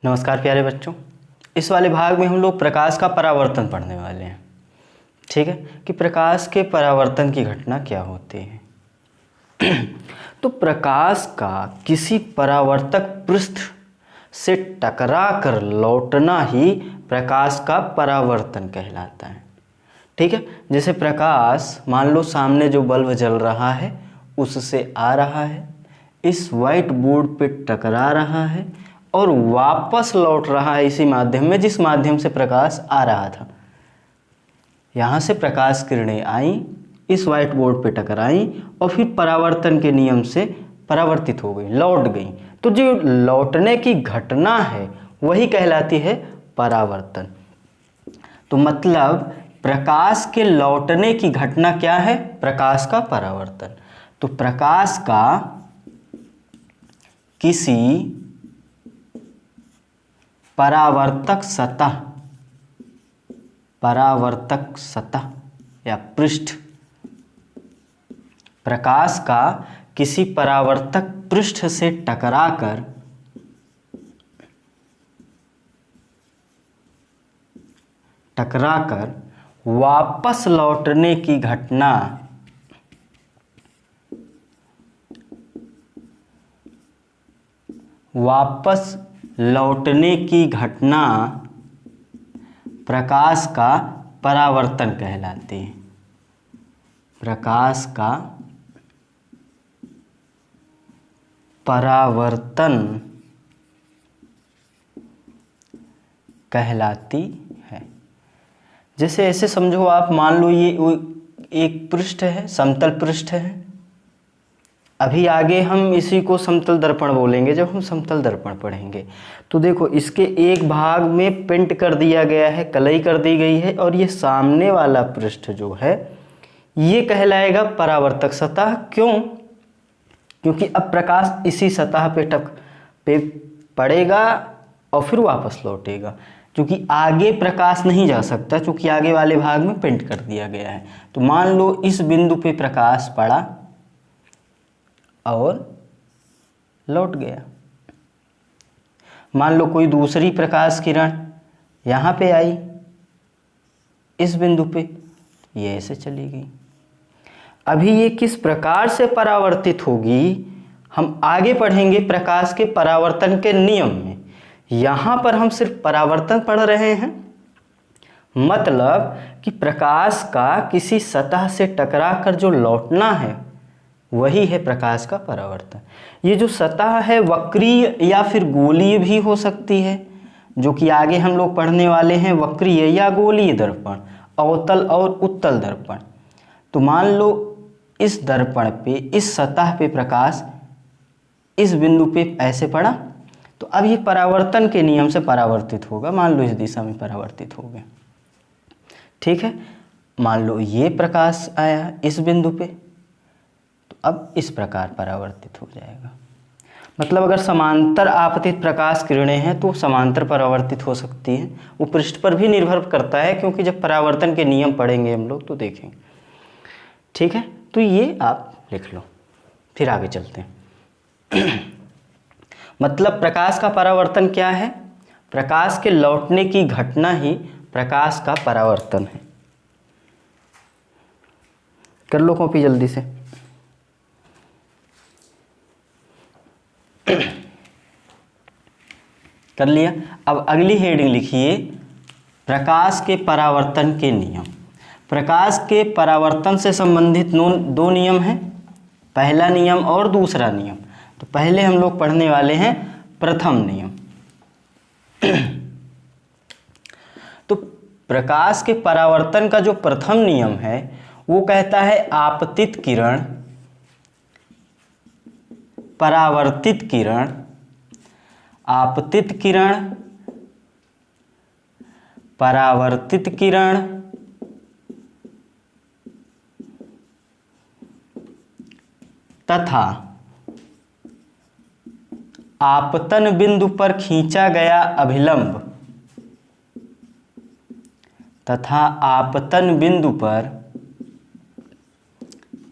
नमस्कार प्यारे बच्चों। इस वाले भाग में हम लोग प्रकाश का परावर्तन पढ़ने वाले हैं। ठीक है कि प्रकाश के परावर्तन की घटना क्या होती है। तो प्रकाश का किसी परावर्तक पृष्ठ से टकरा कर लौटना ही प्रकाश का परावर्तन कहलाता है। ठीक है, जैसे प्रकाश मान लो सामने जो बल्ब जल रहा है उससे आ रहा है, इस वाइट बोर्ड पे टकरा रहा है और वापस लौट रहा है इसी माध्यम में जिस माध्यम से प्रकाश आ रहा था। यहाँ से प्रकाश किरणें आईं, इस वाइट बोर्ड पे टकराईं और फिर परावर्तन के नियम से परावर्तित हो गई, लौट गई। तो जो लौटने की घटना है वही कहलाती है परावर्तन। तो मतलब प्रकाश के लौटने की घटना क्या है? प्रकाश का परावर्तन। तो प्रकाश का किसी परावर्तक सतह या पृष्ठ, प्रकाश का किसी परावर्तक पृष्ठ से टकराकर वापस लौटने की घटना प्रकाश का परावर्तन कहलाती है। प्रकाश का परावर्तन कहलाती है। जैसे ऐसे समझो आप, मान लो ये एक पृष्ठ है, समतल पृष्ठ है। अभी आगे हम इसी को समतल दर्पण बोलेंगे जब हम समतल दर्पण पढ़ेंगे। तो देखो इसके एक भाग में पेंट कर दिया गया है, कलई कर दी गई है, और ये सामने वाला पृष्ठ जो है ये कहलाएगा परावर्तक सतह। क्यों? क्योंकि अब प्रकाश इसी सतह पे पड़ेगा और फिर वापस लौटेगा, क्योंकि आगे प्रकाश नहीं जा सकता, क्योंकि आगे वाले भाग में पेंट कर दिया गया है। तो मान लो इस बिंदु पे प्रकाश पड़ा और लौट गया। मान लो कोई दूसरी प्रकाश किरण यहाँ पे आई इस बिंदु पे, ये ऐसे चली गई। अभी ये किस प्रकार से परावर्तित होगी हम आगे पढ़ेंगे प्रकाश के परावर्तन के नियम में। यहाँ पर हम सिर्फ परावर्तन पढ़ रहे हैं, मतलब कि प्रकाश का किसी सतह से टकराकर जो लौटना है वही है प्रकाश का परावर्तन। ये जो सतह है वक्रीय या फिर गोलीय भी हो सकती है, जो कि आगे हम लोग पढ़ने वाले हैं, वक्रीय या गोलीय दर्पण, अवतल और उत्तल दर्पण। तो मान लो इस दर्पण पे, इस सतह पे प्रकाश इस बिंदु पे ऐसे पड़ा, तो अब ये परावर्तन के नियम से परावर्तित होगा। मान लो इस दिशा में परावर्तित हो गया। ठीक है, मान लो ये प्रकाश आया इस बिंदु पे, तो अब इस प्रकार परावर्तित हो जाएगा। मतलब अगर समांतर आपतित प्रकाश किरणें हैं तो समांतर परावर्तित हो सकती हैं। वो पृष्ठ पर भी निर्भर करता है, क्योंकि जब परावर्तन के नियम पढ़ेंगे हम लोग तो देखेंगे। ठीक है, तो ये आप लिख लो, फिर आगे चलते हैं। मतलब प्रकाश का परावर्तन क्या है? प्रकाश के लौटने की घटना ही प्रकाश का परावर्तन है। कर लो कॉपी जल्दी से। कर लिया? अब अगली हेडिंग लिखिए, प्रकाश के परावर्तन के नियम। प्रकाश के परावर्तन से संबंधित दो नियम हैं, पहला नियम और दूसरा नियम। तो पहले हम लोग पढ़ने वाले हैं प्रथम नियम। तो प्रकाश के परावर्तन का जो प्रथम नियम है वो कहता है आपतित किरण, परावर्तित किरण, आपतित किरण, परावर्तित किरण तथा आपतन बिंदु पर खींचा गया अभिलंब, तथा आपतन बिंदु पर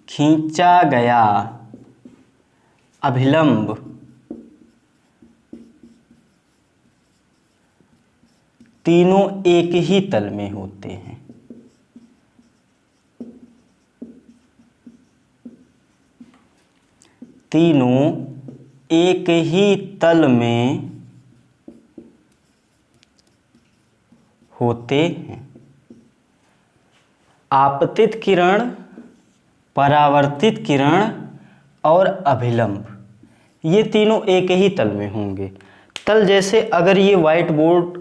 खींचा गया अभिलंब तीनों एक ही तल में होते हैं। तीनों एक ही तल में होते हैं। आपतित किरण, परावर्तित किरण और अभिलंब, ये तीनों एक ही तल में होंगे। तल जैसे अगर ये व्हाइट बोर्ड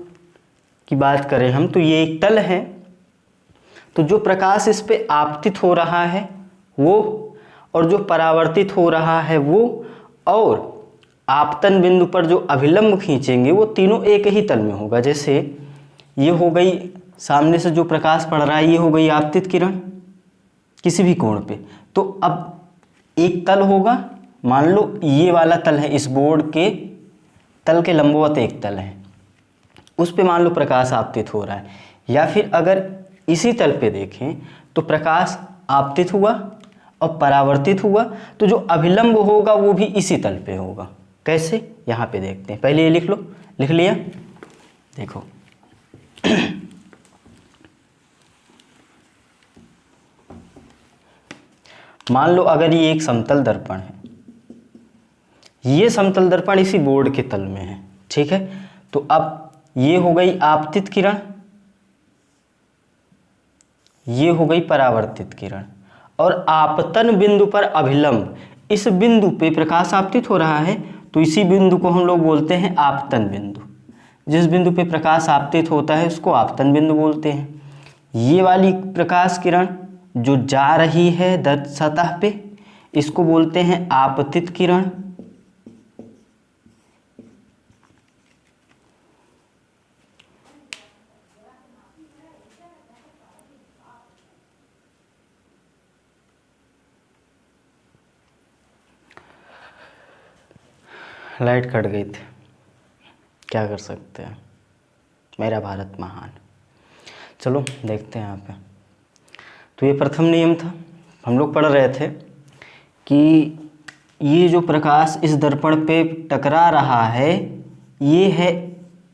की बात करें हम, तो ये एक तल है, तो जो प्रकाश इस पे आपतित हो रहा है वो, और जो परावर्तित हो रहा है वो, और आपतन बिंदु पर जो अभिलंब खींचेंगे वो तीनों एक ही तल में होगा। जैसे ये हो गई सामने से जो प्रकाश पड़ रहा है, ये हो गई आपतित किरण किसी भी कोण पे, तो अब एक तल होगा, मान लो ये वाला तल है, इस बोर्ड के तल के लंबवत एक तल है, उस पे मान लो प्रकाश आपतित हो रहा है। या फिर अगर इसी तल पे देखें तो प्रकाश आपतित हुआ और परावर्तित हुआ, तो जो अभिलंब होगा वो भी इसी तल पे होगा। कैसे, यहाँ पे देखते हैं। पहले ये लिख लो, लिख लिया, देखो मान लो अगर ये एक समतल दर्पण है, ये समतल दर्पण इसी बोर्ड के तल में है, ठीक है। तो अब ये हो गई आपतित किरण, ये हो गई परावर्तित किरण, और आपतन बिंदु पर अभिलंब, इस बिंदु पे प्रकाश आपतित हो रहा है, तो इसी बिंदु को हम लोग बोलते हैं आपतन बिंदु। जिस बिंदु पे प्रकाश आपतित होता है उसको आपतन बिंदु बोलते हैं। ये वाली प्रकाश किरण जो जा रही है सतह पे, इसको बोलते हैं आपतित किरण। लाइट कट गई थी, क्या कर सकते हैं, मेरा भारत महान। चलो देखते हैं यहाँ पे। तो ये प्रथम नियम था, हम लोग पढ़ रहे थे कि ये जो प्रकाश इस दर्पण पे टकरा रहा है ये है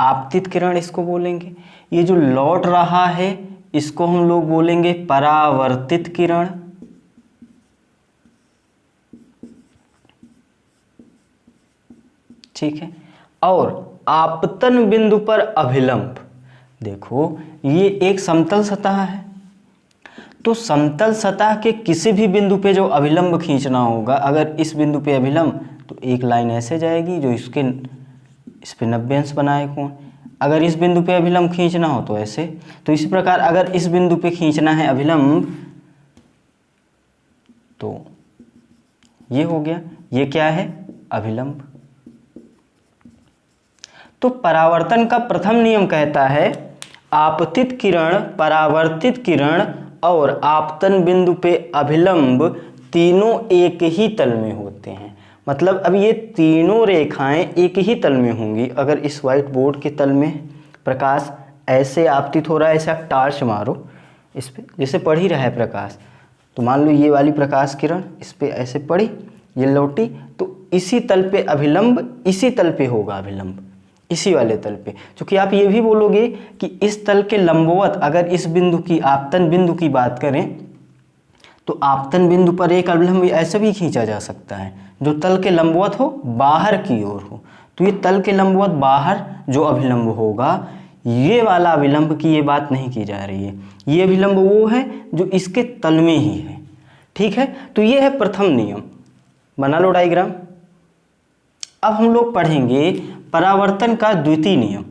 आपतित किरण, इसको बोलेंगे। ये जो लौट रहा है इसको हम लोग बोलेंगे परावर्तित किरण। ठीक है, और आपतन बिंदु पर अभिलंब, देखो ये एक समतल सतह है, तो समतल सतह के किसी भी बिंदु पे जो अभिलंब खींचना होगा, अगर इस बिंदु पे अभिलंब, तो एक लाइन ऐसे जाएगी जो इस पे 90 अंश बनाए कोण। अगर इस बिंदु पे अभिलंब खींचना हो तो ऐसे। तो इसी प्रकार अगर इस बिंदु पे खींचना है अभिलंब, तो ये हो गया, ये क्या है, अभिलंब। तो परावर्तन का प्रथम नियम कहता है आपतित किरण, परावर्तित किरण और आपतन बिंदु पे अभिलंब तीनों एक ही तल में होते हैं। मतलब अब ये तीनों रेखाएं एक ही तल में होंगी। अगर इस व्हाइट बोर्ड के तल में प्रकाश ऐसे आपतित हो रहा है, ऐसे आप टार्च मारो इस पे, जैसे पड़ ही रहा है प्रकाश, तो मान लो ये वाली प्रकाश किरण इस पे ऐसे पड़ी, ये लौटी, तो इसी तल पे अभिलंब, इसी तल पे होगा अभिलंब, इसी वाले तल पे। क्योंकि आप ये भी बोलोगे कि इस तल के लंबवत अगर इस बिंदु की, आपतन बिंदु की बात करें, तो आपतन बिंदु पर एक अभिलंब ऐसे भी खींचा जा सकता है जो तल के लंबवत हो, बाहर की ओर हो। तो ये तल के लंबवत बाहर जो अभिलंब होगा, ये वाला अभिलंब की ये बात नहीं की जा रही है। ये अभिलंब वो है जो इसके तल में ही है। ठीक है, तो ये है प्रथम नियम। बना लो डायग्राम। अब हम लोग पढ़ेंगे परावर्तन का द्वितीय नियम।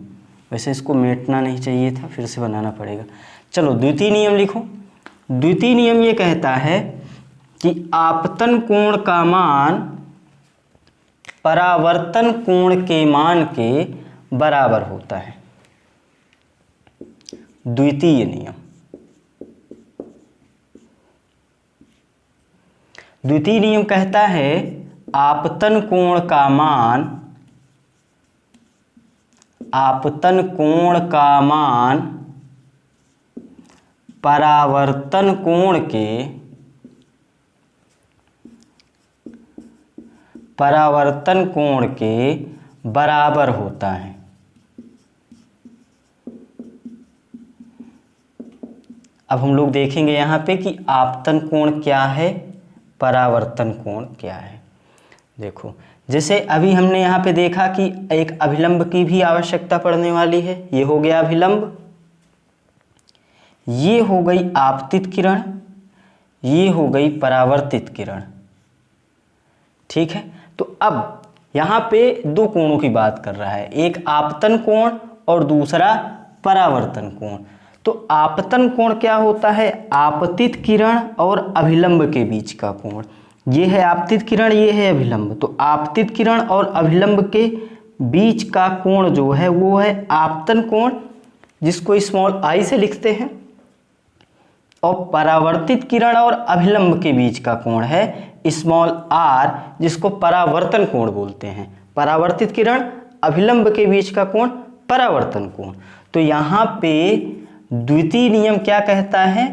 वैसे इसको मेटना नहीं चाहिए था, फिर से बनाना पड़ेगा। चलो द्वितीय नियम लिखो। द्वितीय नियम ये कहता है कि आपतन कोण का मान परावर्तन कोण के मान के बराबर होता है। द्वितीय नियम, द्वितीय नियम कहता है आपतन कोण का मान, आपतन कोण का मान परावर्तन कोण के, परावर्तन कोण के बराबर होता है। अब हम लोग देखेंगे यहाँ पे कि आपतन कोण क्या है, परावर्तन कोण क्या है। देखो जैसे अभी हमने यहाँ पे देखा कि एक अभिलंब की भी आवश्यकता पड़ने वाली है, ये हो गया अभिलंब, ये हो गई आपतित किरण, ये हो गई परावर्तित किरण। ठीक है, तो अब यहाँ पे दो कोणों की बात कर रहा है, एक आपतन कोण और दूसरा परावर्तन कोण। तो आपतन कोण क्या होता है, आपतित किरण और अभिलंब के बीच का कोण। ये है आपतित किरण, ये है अभिलंब। तो आपतित किरण और अभिलंब के बीच का कोण जो है वो है आपतन कोण, जिसको स्मॉल आई से लिखते हैं। और परावर्तित किरण और अभिलंब के बीच का कोण है स्मॉल आर, जिसको परावर्तन कोण बोलते हैं। परावर्तित किरण अभिलंब के बीच का कोण परावर्तन कोण। तो यहाँ पे द्वितीय नियम क्या कहता है,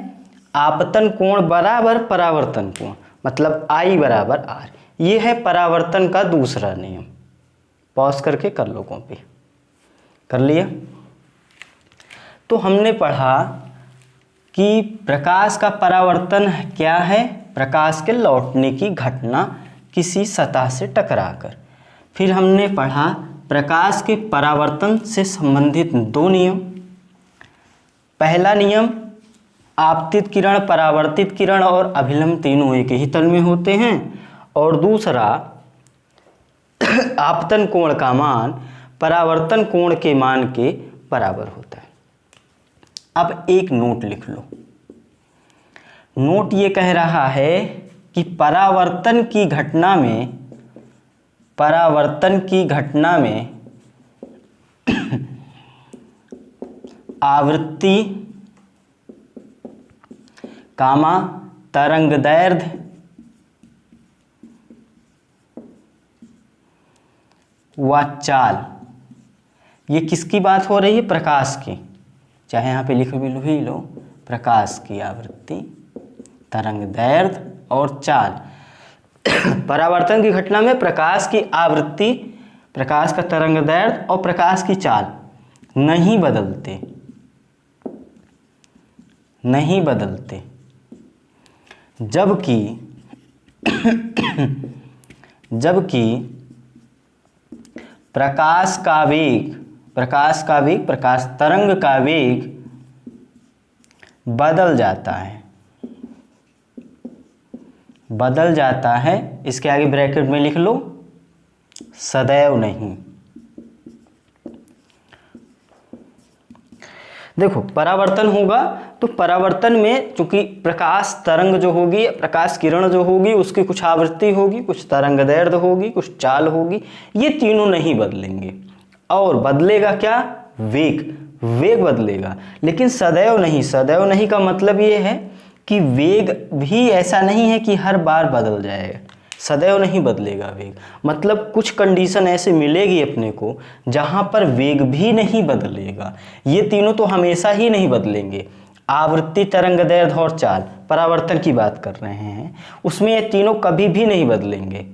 आपतन कोण बराबर परावर्तन कोण, मतलब I बराबर R। ये है परावर्तन का दूसरा नियम। पॉज करके कर लो, कॉपी कर लिया। तो हमने पढ़ा कि प्रकाश का परावर्तन क्या है, प्रकाश के लौटने की घटना किसी सतह से टकराकर। फिर हमने पढ़ा प्रकाश के परावर्तन से संबंधित दो नियम। पहला नियम, आपतित किरण, परावर्तित किरण और अभिलंब तीनों एक ही तल में होते हैं। और दूसरा, आपतन कोण का मान परावर्तन कोण के मान के बराबर होता है। अब एक नोट लिख लो। नोट ये कह रहा है कि परावर्तन की घटना में आवृत्ति कामा तरंगदैर्ध्य व चाल, ये किसकी बात हो रही है, प्रकाश की। चाहे यहाँ पे लिख भी लो, प्रकाश की आवृत्ति, तरंगदैर्ध्य और चाल। परावर्तन की घटना में प्रकाश की आवृत्ति, प्रकाश का तरंगदैर्ध्य और प्रकाश की चाल नहीं बदलते, जबकि प्रकाश तरंग का वेग बदल जाता है। इसके आगे ब्रैकेट में लिख लो, सदैव नहीं। देखो परावर्तन होगा तो परावर्तन में चूंकि प्रकाश तरंग जो होगी, प्रकाश किरण जो होगी, उसकी कुछ आवृत्ति होगी, कुछ तरंगदैर्ध्य होगी, कुछ चाल होगी, ये तीनों नहीं बदलेंगे। और बदलेगा क्या, वेग बदलेगा, लेकिन सदैव नहीं का मतलब ये है कि वेग भी ऐसा नहीं है कि हर बार बदल जाएगा, सदैव नहीं बदलेगा वेग। मतलब कुछ कंडीशन ऐसे मिलेगी अपने को जहां पर वेग भी नहीं बदलेगा। ये तीनों तो हमेशा ही नहीं बदलेंगे। आवृत्ति, तरंगदैर्ध्य और चाल, परावर्तन की बात कर रहे हैं, उसमें ये तीनों कभी भी नहीं बदलेंगे।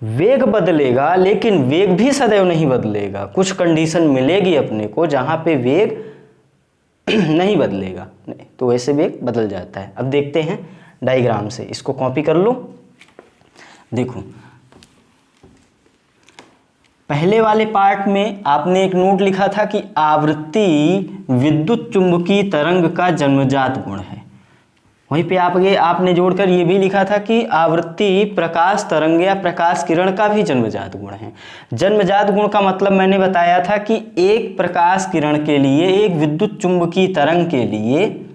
वेग बदलेगा, लेकिन वेग भी सदैव नहीं बदलेगा। कुछ कंडीशन मिलेगी अपने को जहां पे वेग नहीं बदलेगा, नहीं तो वैसे वेग बदल जाता है। अब देखते हैं डायग्राम से, इसको कॉपी कर लो। देखो पहले वाले पार्ट में आपने एक नोट लिखा था कि आवृत्ति विद्युत चुंबकीय तरंग का जन्मजात गुण है। वहीं पे आपने जोड़कर ये भी लिखा था कि आवृत्ति प्रकाश तरंग या प्रकाश किरण का भी जन्मजात गुण है। जन्मजात गुण का मतलब मैंने बताया था कि एक प्रकाश किरण के लिए, एक विद्युत चुंबकीय तरंग के लिए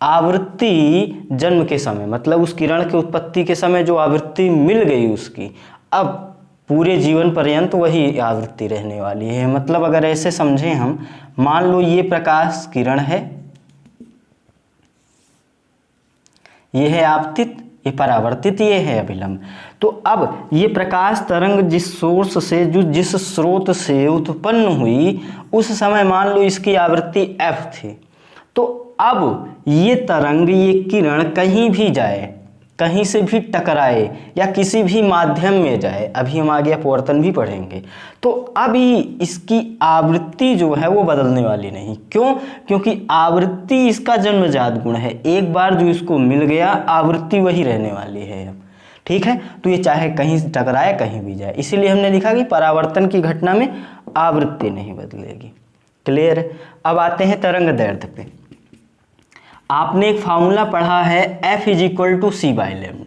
आवृत्ति जन्म के समय, मतलब उस किरण के उत्पत्ति के समय जो आवृत्ति मिल गई उसकी, अब पूरे जीवन पर्यंत वही आवृत्ति रहने वाली है। मतलब अगर ऐसे समझें हम, मान लो ये प्रकाश किरण है, ये है आपतित, ये परावर्तित, ये है अभिलंब। तो अब ये प्रकाश तरंग जिस स्रोत से उत्पन्न हुई उस समय मान लो इसकी आवृत्ति f थी। तो अब ये तरंग, ये किरण कहीं भी जाए, कहीं से भी टकराए या किसी भी माध्यम में जाए, अभी हम आगे अपवर्तन भी पढ़ेंगे, तो अभी इसकी आवृत्ति जो है वो बदलने वाली नहीं। क्यों? क्योंकि आवृत्ति इसका जन्मजात गुण है, एक बार जो इसको मिल गया आवृत्ति वही रहने वाली है अब। ठीक है, तो ये चाहे कहीं टकराए कहीं भी जाए, इसीलिए हमने लिखा कि परावर्तन की घटना में आवृत्ति नहीं बदलेगी। क्लियर है? अब आते हैं तरंग दैर्ध्य पे। आपने एक फार्मूला पढ़ा है F = c/λ।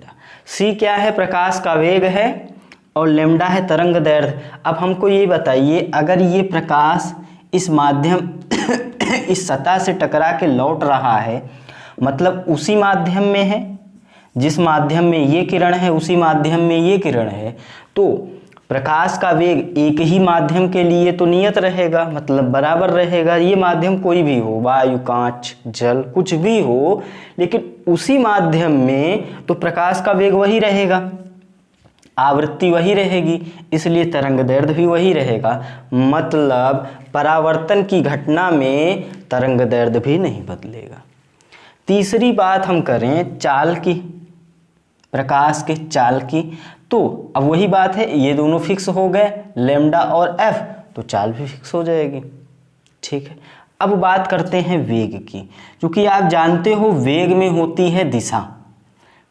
c क्या है? प्रकाश का वेग है और लैम्डा है तरंग दैर्ध्य। अब हमको ये बताइए, अगर ये प्रकाश इस माध्यम इस सतह से टकरा के लौट रहा है, मतलब उसी माध्यम में है, जिस माध्यम में ये किरण है उसी माध्यम में ये किरण है, तो प्रकाश का वेग एक ही माध्यम के लिए तो नियत रहेगा, मतलब बराबर रहेगा। ये माध्यम कोई भी हो, वायु, कांच, जल, कुछ भी हो, लेकिन उसी माध्यम में तो प्रकाश का वेग वही रहेगा, आवृत्ति वही रहेगी, इसलिए तरंग दैर्ध्य भी वही रहेगा। मतलब परावर्तन की घटना में तरंग दैर्ध्य भी नहीं बदलेगा। तीसरी बात हम करें चाल की, प्रकाश के चाल की, तो अब वही बात है, ये दोनों फिक्स हो गए लैम्डा और एफ, तो चाल भी फिक्स हो जाएगी। ठीक है, अब बात करते हैं वेग की, क्योंकि आप जानते हो वेग में होती है दिशा।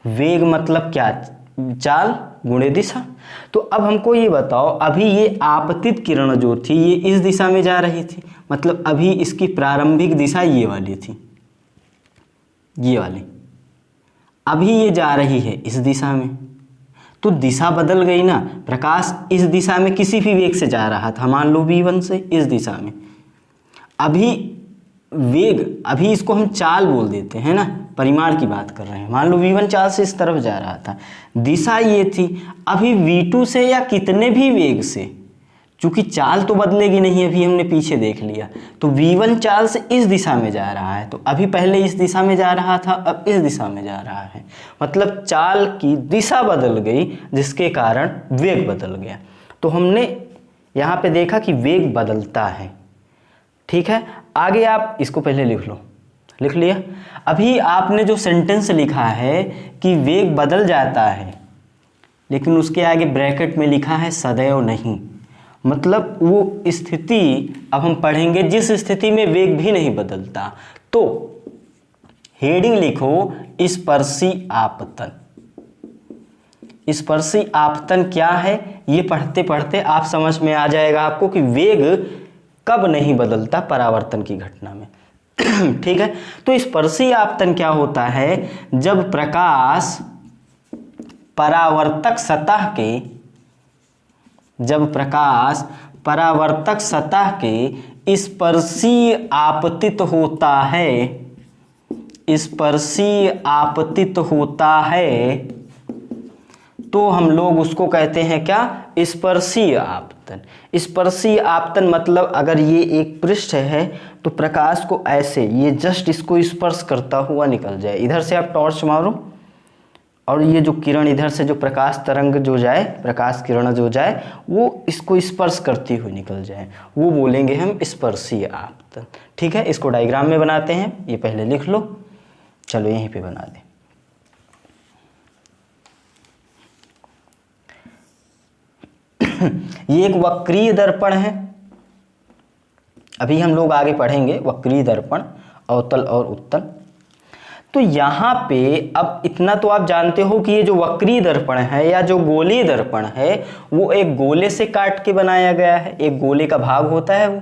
वेग मतलब क्या? चाल गुणे दिशा। तो अब हमको ये बताओ, अभी ये आपतित किरण जो थी ये इस दिशा में जा रही थी, मतलब अभी इसकी प्रारंभिक दिशा ये वाली थी, ये वाली। अभी ये जा रही है इस दिशा में, तो दिशा बदल गई ना। प्रकाश इस दिशा में किसी भी वेग से जा रहा था, मान लो v1 से इस दिशा में, अभी वेग, अभी इसको हम चाल बोल देते हैं ना, परिमाण की बात कर रहे हैं। मान लो v1 चाल से इस तरफ जा रहा था, दिशा ये थी। अभी v2 से या कितने भी वेग से, चूंकि चाल तो बदलेगी नहीं, अभी हमने पीछे देख लिया, तो v1 चाल से इस दिशा में जा रहा है, तो अभी पहले इस दिशा में जा रहा था, अब इस दिशा में जा रहा है, मतलब चाल की दिशा बदल गई, जिसके कारण वेग बदल गया। तो हमने यहाँ पे देखा कि वेग बदलता है। ठीक है, आगे आप इसको पहले लिख लो, लिख लिया। अभी आपने जो सेंटेंस लिखा है कि वेग बदल जाता है, लेकिन उसके आगे ब्रैकेट में लिखा है सदैव नहीं, मतलब वो स्थिति अब हम पढ़ेंगे जिस स्थिति में वेग भी नहीं बदलता। तो हेडिंग लिखो स्पर्शी आपतन। स्पर्शी आपतन क्या है, ये पढ़ते पढ़ते आप समझ में आ जाएगा आपको कि वेग कब नहीं बदलता परावर्तन की घटना में। ठीक है, तो स्पर्शी आपतन क्या होता है? जब प्रकाश परावर्तक सतह के, जब प्रकाश परावर्तक सतह के स्पर्शी आपतित होता है, स्पर्शी आपतित होता है, तो हम लोग उसको कहते हैं क्या? स्पर्शी आपतन। स्पर्शी आपतन मतलब अगर ये एक पृष्ठ है तो प्रकाश को ऐसे, ये जस्ट इसको स्पर्श करता हुआ निकल जाए। इधर से आप टॉर्च मारो और ये जो किरण इधर से जो प्रकाश तरंग जो जाए, प्रकाश किरण जो जाए, वो इसको स्पर्श करती हुई निकल जाए, वो बोलेंगे हम स्पर्शी आपतन। ठीक है, इसको डायग्राम में बनाते हैं, ये पहले लिख लो। चलो यहीं पे बना दें। ये एक वक्रीय दर्पण है, अभी हम लोग आगे पढ़ेंगे वक्रीय दर्पण, अवतल और उत्तल। तो यहाँ पे अब इतना तो आप जानते हो कि ये जो वक्रीय दर्पण है या जो गोलीय दर्पण है वो एक गोले से काट के बनाया गया है, एक गोले का भाग होता है वो।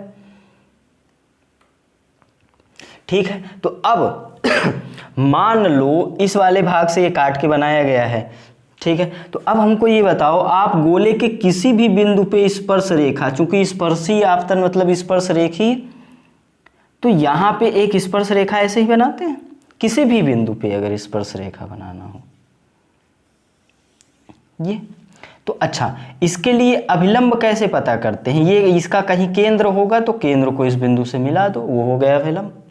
ठीक है, तो अब मान लो इस वाले भाग से ये काट के बनाया गया है। ठीक है, तो अब हमको ये बताओ, आप गोले के किसी भी बिंदु पे स्पर्श रेखा, चूंकि स्पर्शी आपतन मतलब स्पर्श रेखी, तो यहाँ पे एक स्पर्श रेखा ऐसे ही बनाते हैं। किसी भी बिंदु पे अगर स्पर्श रेखा बनाना हो ये, तो अच्छा, इसके लिए अभिलंब कैसे पता करते हैं? ये इसका कहीं केंद्र होगा तो केंद्र को इस बिंदु से मिला दो, वो हो गया अभिलंब।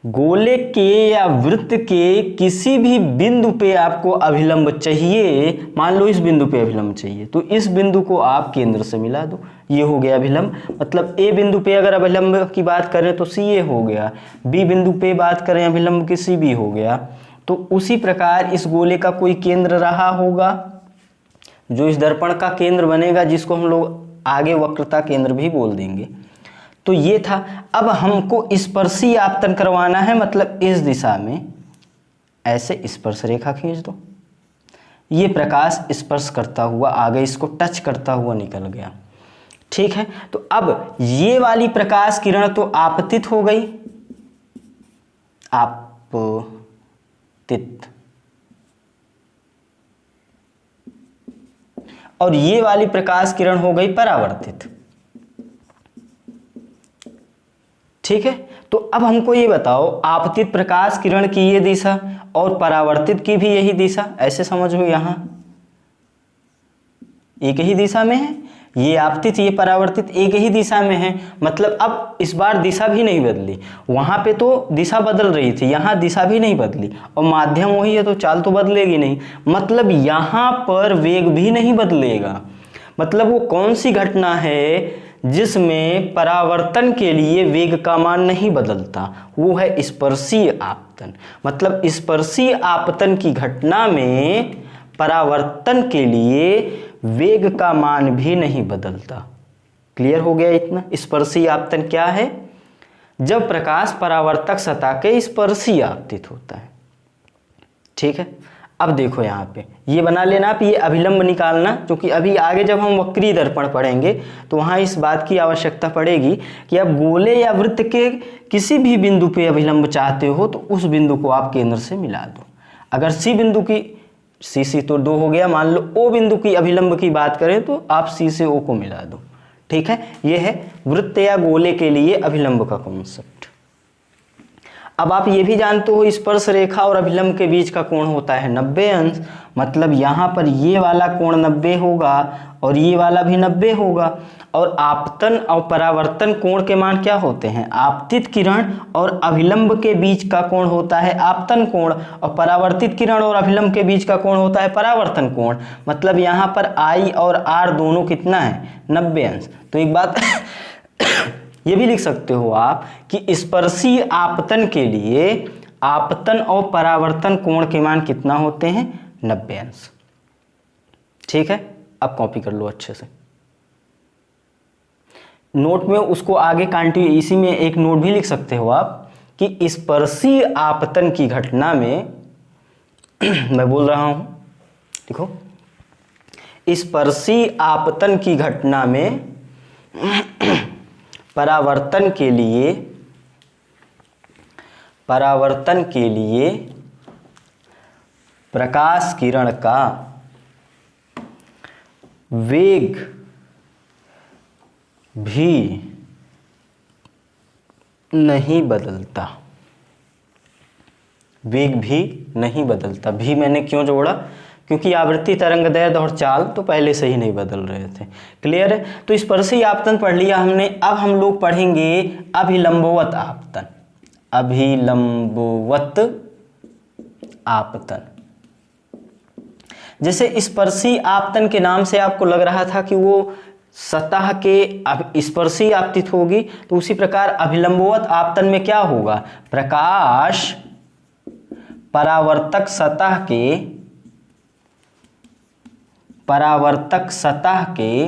गोले के या वृत्त के किसी भी बिंदु पे आपको अभिलंब चाहिए, मान लो इस बिंदु पे अभिलंब चाहिए, तो इस बिंदु को आप केंद्र से मिला दो, ये हो गया अभिलंब। मतलब ए बिंदु पे अगर अभिलंब की बात करें तो सी ए हो गया, बी बिंदु पे बात करें अभिलंब की सी बी हो गया, तो उसी प्रकार इस गोले का कोई केंद्र रहा होगा, जो इस दर्पण का केंद्र बनेगा, जिसको हम लोग आगे वक्रता केंद्र भी बोल देंगे। तो ये था। अब हमको स्पर्शी आपतन करवाना है, मतलब इस दिशा में ऐसे स्पर्श रेखा खींच दो। ये प्रकाश स्पर्श करता हुआ आगे इसको टच करता हुआ निकल गया, ठीक है। तो अब ये वाली प्रकाश किरण तो आपतित हो गई, आपतित, और ये वाली प्रकाश किरण हो गई परावर्तित, ठीक है। तो अब हमको ये बताओ, आपतित प्रकाश किरण की ये दिशा और परावर्तित की भी यही दिशा, ऐसे समझो यहां एक ही दिशा में है, ये आपतित ये परावर्तित एक ही दिशा में है। मतलब अब इस बार दिशा भी नहीं बदली, वहां पे तो दिशा बदल रही थी, यहां दिशा भी नहीं बदली, और माध्यम वही है तो चाल तो बदलेगी नहीं। मतलब यहां पर वेग भी नहीं बदलेगा। मतलब वो कौन सी घटना है जिसमें परावर्तन के लिए वेग का मान नहीं बदलता, वो है स्पर्शीय आपतन। मतलब स्पर्शीय आपतन की घटना में परावर्तन के लिए वेग का मान भी नहीं बदलता। क्लियर हो गया इतना? स्पर्शीय आपतन क्या है? जब प्रकाश परावर्तक सतह के स्पर्शीय आपतित होता है, ठीक है। अब देखो यहाँ पे ये बना लेना आप, ये अभिलंब निकालना, क्योंकि अभी आगे जब हम वक्री दर्पण पढ़ेंगे तो वहाँ इस बात की आवश्यकता पड़ेगी कि आप गोले या वृत्त के किसी भी बिंदु पे अभिलंब चाहते हो तो उस बिंदु को आप केंद्र से मिला दो। अगर सी बिंदु की, सी तो 2 हो गया, मान लो ओ बिंदु की अभिलंब की बात करें तो आप सी से ओ को मिला दो, ठीक है। ये है वृत्त या गोले के लिए अभिलंब का कॉन्सेप्ट। अब आप ये भी जानते हो स्पर्श रेखा और अभिलंब के बीच का कोण होता है 90 अंश। मतलब यहाँ पर ये वाला कोण 90 होगा और ये वाला भी 90 होगा। और आपतन और परावर्तन कोण के मान क्या होते हैं? आपतित किरण और अभिलंब के बीच का कोण होता है आपतन कोण, और परावर्तित किरण और अभिलंब के बीच का कोण होता है परावर्तन कोण। मतलब यहाँ पर I और R दोनों कितना है? 90 अंश। तो एक बात ये भी लिख सकते हो आप कि स्पर्शीय आपतन के लिए आपतन और परावर्तन कोण के मान कितना होते हैं? 90 अंश, ठीक है। अब कॉपी कर लो अच्छे से, नोट में उसको आगे कंटिन्यू, इसी में एक नोट भी लिख सकते हो आप कि स्पर्शीय आपतन की घटना में मैं बोल रहा हूं, देखो, स्पर्शीय आपतन की घटना में परावर्तन के लिए प्रकाश किरण का वेग भी नहीं बदलता। वेग भी नहीं बदलता। भी मैंने क्यों जोड़ा? क्योंकि आवृत्ति, तरंगदैर्ध्य और चाल तो पहले से ही नहीं बदल रहे थे। क्लियर है? तो स्पर्शी आपतन पढ़ लिया हमने। अब हम लोग पढ़ेंगे अभिलंबवत आपतन। अभिलंबवत आपतन। जैसे स्पर्शी आपतन के नाम से आपको लग रहा था कि वो सतह के स्पर्शी आपतित होगी, तो उसी प्रकार अभिलंबवत आपतन में क्या होगा? प्रकाश परावर्तक सतह के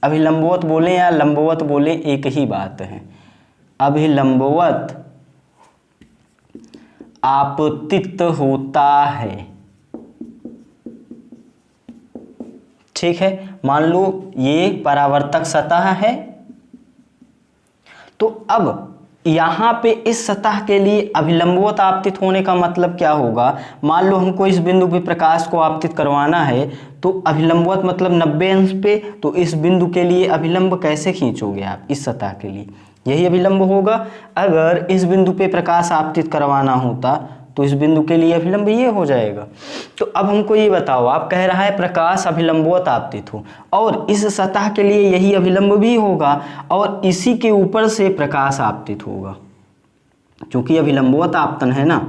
अभिलंबवत बोले या लंबवत बोले एक ही बात है। अभिलंबवत आपतित होता है, ठीक है। मान लो ये परावर्तक सतह है, तो अब यहां पे इस सतह के लिए अभिलंबवत आपतित होने का मतलब क्या होगा? मान लो हमको इस बिंदु पे प्रकाश को आपतित करवाना है, तो अभिलंबवत मतलब 90 अंश पे, तो इस बिंदु के लिए अभिलंब कैसे खींचोगे आप? इस सतह के लिए यही अभिलंब होगा। अगर इस बिंदु पे प्रकाश आपतित करवाना होता तो इस बिंदु के लिए अभिलंब ये हो जाएगा। तो अब हमको ये बताओ, आप कह रहा है प्रकाश अभिलंबवत आपतित हो, और इस सतह के लिए यही अभिलंब भी होगा, और इसी के ऊपर से प्रकाश आपतित होगा, क्योंकि अभिलंबवत आपतन है ना।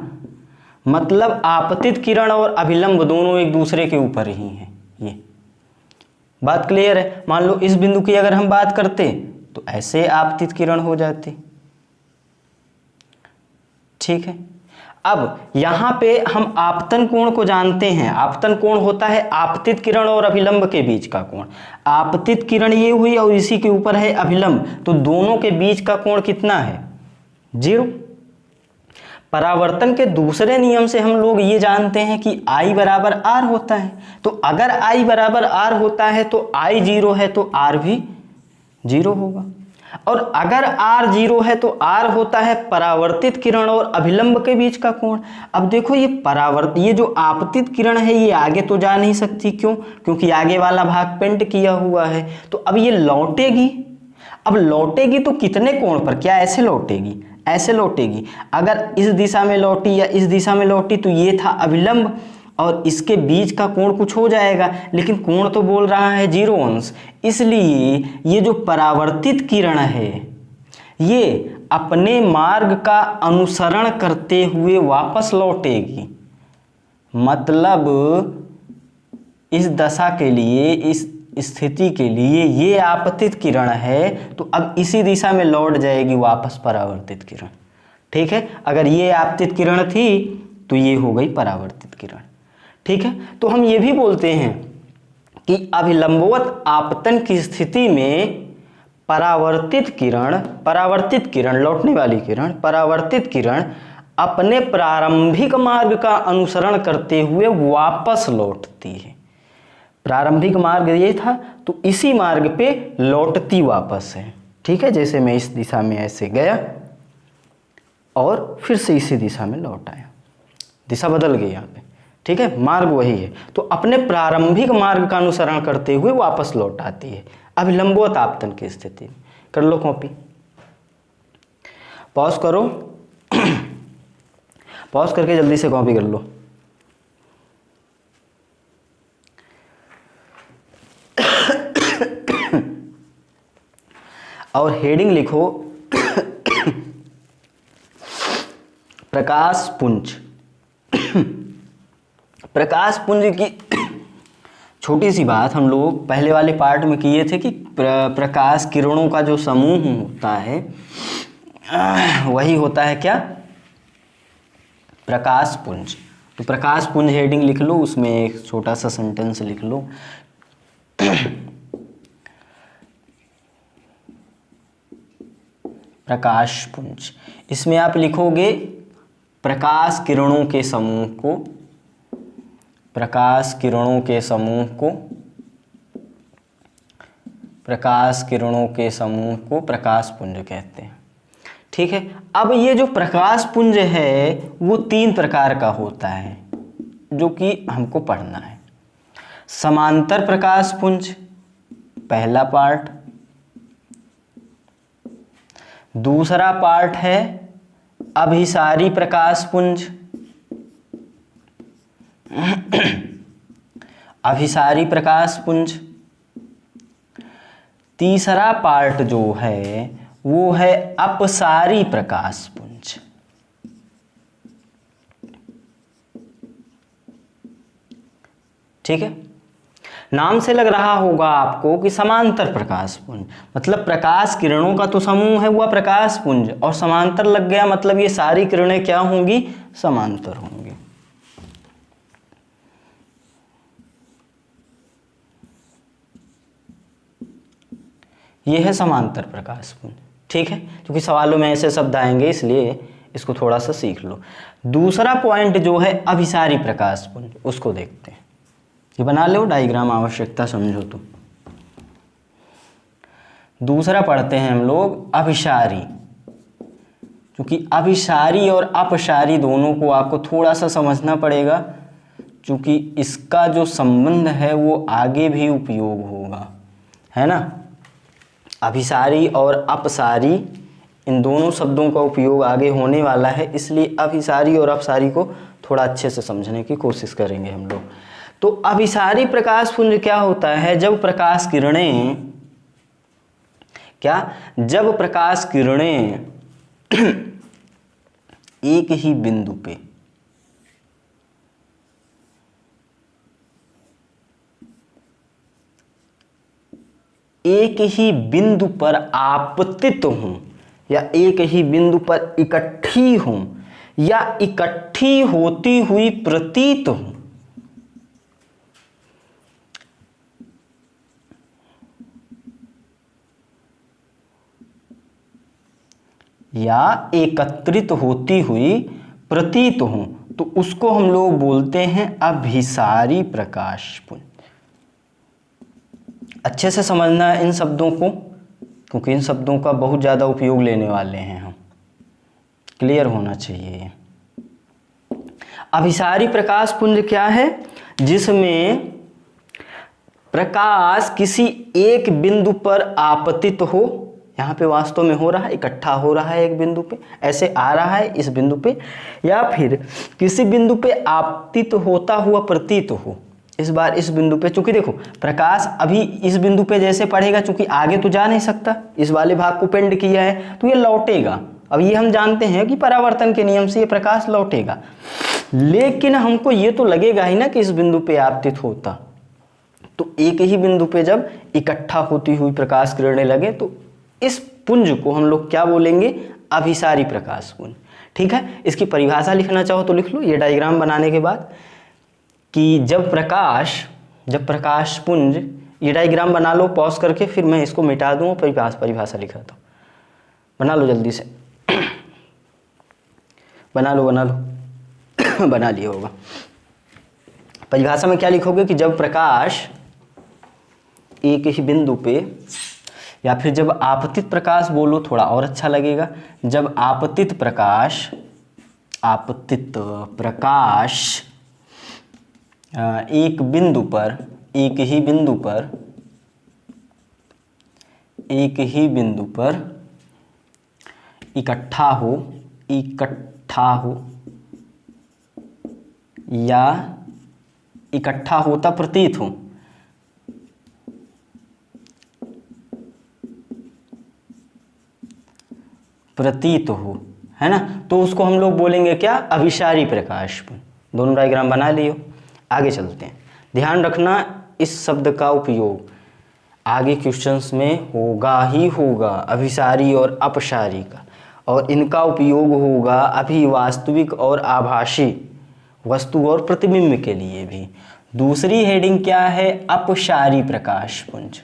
मतलब आपतित किरण और अभिलंब दोनों एक दूसरे के ऊपर ही हैं। ये बात क्लियर है? मान लो इस बिंदु की अगर हम बात करते तो ऐसे आपतित किरण हो जाती, ठीक है। अब यहाँ पे हम आपतन कोण को जानते हैं। आपतन कोण होता है आपतित किरण और अभिलंब के बीच का कोण। आपतित किरण ये हुई और इसी के ऊपर है अभिलंब, तो दोनों के बीच का कोण कितना है? 0। परावर्तन के दूसरे नियम से हम लोग ये जानते हैं कि I बराबर R होता है। तो अगर I बराबर R होता है तो I 0 है तो R भी 0 होगा। और अगर R 0 है तो R होता है परावर्तित किरण और अभिलंब के बीच का कोण। अब देखो ये जो आपतित किरण है ये आगे तो जा नहीं सकती, क्यों? क्योंकि आगे वाला भाग पेंट किया हुआ है। तो अब ये लौटेगी। अब लौटेगी तो कितने कोण पर? क्या ऐसे लौटेगी? ऐसे लौटेगी। अगर इस दिशा में लौटी या इस दिशा में लौटी तो ये था अभिलंब और इसके बीच का कोण कुछ हो जाएगा, लेकिन कोण तो बोल रहा है 0 अंश। इसलिए ये जो परावर्तित किरण है ये अपने मार्ग का अनुसरण करते हुए वापस लौटेगी। मतलब इस दशा के लिए, इस स्थिति के लिए ये आपतित किरण है तो अब इसी दिशा में लौट जाएगी वापस परावर्तित किरण। ठीक है, अगर ये आपतित किरण थी तो ये हो गई परावर्तित किरण। ठीक है, तो हम ये भी बोलते हैं कि अभिलंबवत आपतन की स्थिति में परावर्तित किरण लौटने वाली किरण, परावर्तित किरण अपने प्रारंभिक मार्ग का अनुसरण करते हुए वापस लौटती है। प्रारंभिक मार्ग ये था तो इसी मार्ग पे लौटती वापस है। ठीक है, जैसे मैं इस दिशा में ऐसे गया और फिर से इसी दिशा में लौट आया, दिशा बदल गई यहाँ पे। ठीक है, मार्ग वही है, तो अपने प्रारंभिक मार्ग का अनुसरण करते हुए वापस लौट आती है अभिलंबवत आपतन की स्थिति में। कर लो कॉपी, पॉज करो पॉज करके जल्दी से कॉपी कर लो। और हेडिंग लिखो प्रकाश पुंज। प्रकाश पुंज की छोटी सी बात हम लोग पहले वाले पार्ट में किए थे कि प्रकाश किरणों का जो समूह होता है वही होता है क्या? प्रकाश पुंज। तो प्रकाश पुंज हेडिंग लिख लो, उसमें एक छोटा सा सेंटेंस लिख लो। प्रकाश पुंज, इसमें आप लिखोगे प्रकाश किरणों के समूह को, प्रकाश किरणों के समूह को, प्रकाश किरणों के समूह को प्रकाश पुंज कहते हैं। ठीक है, अब ये जो प्रकाश पुंज है वो 3 प्रकार का होता है जो कि हमको पढ़ना है। समांतर प्रकाश पुंज पहला पार्ट, दूसरा पार्ट है अभिसारी प्रकाश पुंज, अभिसारी प्रकाश पुंज, तीसरा पार्ट जो है वो है अपसारी प्रकाश पुंज। ठीक है, नाम से लग रहा होगा आपको कि समांतर प्रकाश पुंज मतलब प्रकाश किरणों का तो समूह है हुआ प्रकाश पुंज, और समांतर लग गया मतलब ये सारी किरणें क्या होंगी? समांतर होंगी। ये है समांतर प्रकाश पुंज। ठीक है, क्योंकि सवालों में ऐसे शब्द आएंगे इसलिए इसको थोड़ा सा सीख लो। दूसरा पॉइंट जो है अभिसारी प्रकाश पुंज, उसको देखते हैं। ये बना लो डायग्राम, आवश्यकता समझो तो। दूसरा पढ़ते हैं हम लोग अभिसारी, क्योंकि अभिसारी और अपसारी दोनों को आपको थोड़ा सा समझना पड़ेगा, क्योंकि इसका जो संबंध है वो आगे भी उपयोग होगा, है ना। अभिसारी और अपसारी इन दोनों शब्दों का उपयोग आगे होने वाला है, इसलिए अभिसारी और अपसारी को थोड़ा अच्छे से समझने की कोशिश करेंगे हम लोग। तो अभिसारी प्रकाश पुंज क्या होता है? जब प्रकाश किरणें एक ही बिंदु पे एक ही बिंदु पर आपतित हों या एक ही बिंदु पर इकट्ठी हों या इकट्ठी होती हुई प्रतीत हो। या एकत्रित होती हुई प्रतीत हो तो उसको हम लोग बोलते हैं अभिसारी प्रकाशपुंज। अच्छे से समझना है इन शब्दों को, क्योंकि इन शब्दों का बहुत ज़्यादा उपयोग लेने वाले हैं हम। क्लियर होना चाहिए। अभिसारी प्रकाशपुंज क्या है? जिसमें प्रकाश किसी एक बिंदु पर आपतित हो, यहाँ पे वास्तव में हो रहा है, इकट्ठा हो रहा है एक बिंदु पे, ऐसे आ रहा है इस बिंदु पे, या फिर किसी बिंदु पे आपतित होता हुआ प्रतीत हो। इस बार इस बिंदु पे, चूंकि देखो प्रकाश अभी इस बिंदु पे जैसे पड़ेगा, चूंकि आगे तो जा नहीं सकता, इस वाले भाग को पेंड किया है तो ये लौटेगा। अब ये हम जानते हैं कि परावर्तन के नियम से ये प्रकाश लौटेगा, लेकिन हमको ये तो लगेगा ही ना कि इस बिंदु पे आपतित होता। तो एक ही बिंदु पे जब इकट्ठा होती हुई प्रकाश किरणें लगे तो इस पुंज को हम लोग क्या बोलेंगे? अभिसारी प्रकाश पुंज। ठीक है, इसकी परिभाषा लिखना चाहो तो लिख लो ये डायग्राम बनाने के बाद, कि जब प्रकाश पुंज, ये डायग्राम बना लो पॉज करके, फिर मैं इसको मिटा दूँ और परिभाषा लिखाता हूँ। बना लो जल्दी से बना लो बना लिया होगा। परिभाषा में क्या लिखोगे कि जब प्रकाश एक ही बिंदु पे, या फिर जब आपतित प्रकाश बोलो थोड़ा और अच्छा लगेगा, जब आपतित प्रकाश एक ही बिंदु पर इकट्ठा हो या इकट्ठा होता प्रतीत हो, है ना, तो उसको हम लोग बोलेंगे क्या? अभिसारी प्रकाश पुंज। दोनों डायग्राम बना लियो, आगे चलते हैं। ध्यान रखना इस शब्द का उपयोग आगे क्वेश्चंस में होगा ही होगा, अभिसारी और अपसारी का, और इनका उपयोग होगा अभिवास्तविक और आभासी वस्तु और प्रतिबिंब के लिए भी। दूसरी हेडिंग क्या है? अपसारी प्रकाश पुंज।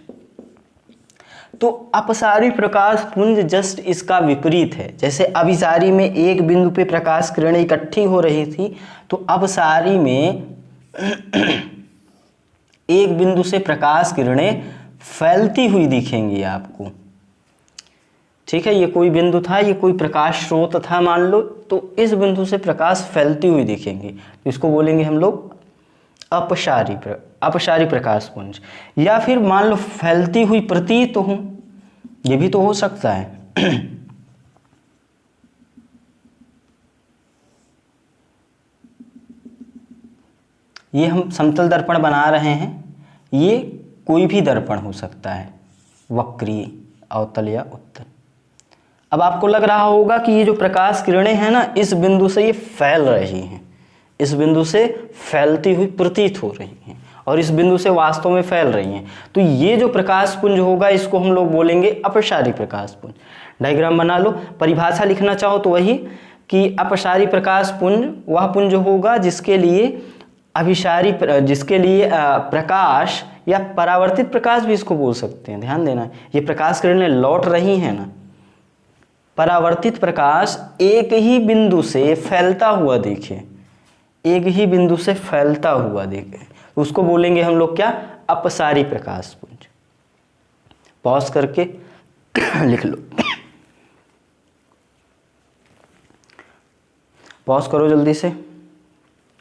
तो अपसारी प्रकाश पुंज जस्ट इसका विपरीत है। जैसे अभिसारी में एक बिंदु पे प्रकाश किरणें इकट्ठी हो रही थी, तो अपसारी में एक बिंदु से प्रकाश किरणें फैलती हुई दिखेंगी आपको। ठीक है, ये कोई बिंदु था, ये कोई प्रकाश स्रोत था मान लो, तो इस बिंदु से प्रकाश फैलती हुई दिखेंगी, तो इसको बोलेंगे हम लोग अपसारी प्रकाश पुंज। या फिर मान लो फैलती हुई प्रतीत हो, ये भी तो हो सकता है। ये हम समतल दर्पण बना रहे हैं, ये कोई भी दर्पण हो सकता है, वक्रीय, अवतल या उत्तल। अब आपको लग रहा होगा कि ये जो प्रकाश किरणें हैं ना, इस बिंदु से ये फैल रही हैं, इस बिंदु से फैलती हुई प्रतीत हो रही हैं, और इस बिंदु से वास्तव में फैल रही हैं। तो ये जो प्रकाश पुंज होगा इसको हम लोग बोलेंगे अपसारी प्रकाश पुंज। डायग्राम बना लो, परिभाषा लिखना चाहो तो वही कि अपसारी प्रकाश पुंज वह पुंज होगा जिसके लिए प्रकाश या परावर्तित प्रकाश भी इसको बोल सकते हैं। ध्यान देना, ये प्रकाश किरणें लौट रही हैं ना, परावर्तित प्रकाश एक ही बिंदु से फैलता हुआ दिखे, तो उसको बोलेंगे हम लोग क्या? अपसारी प्रकाश पुंज। पॉज करके लिख लो, पॉज करो जल्दी से,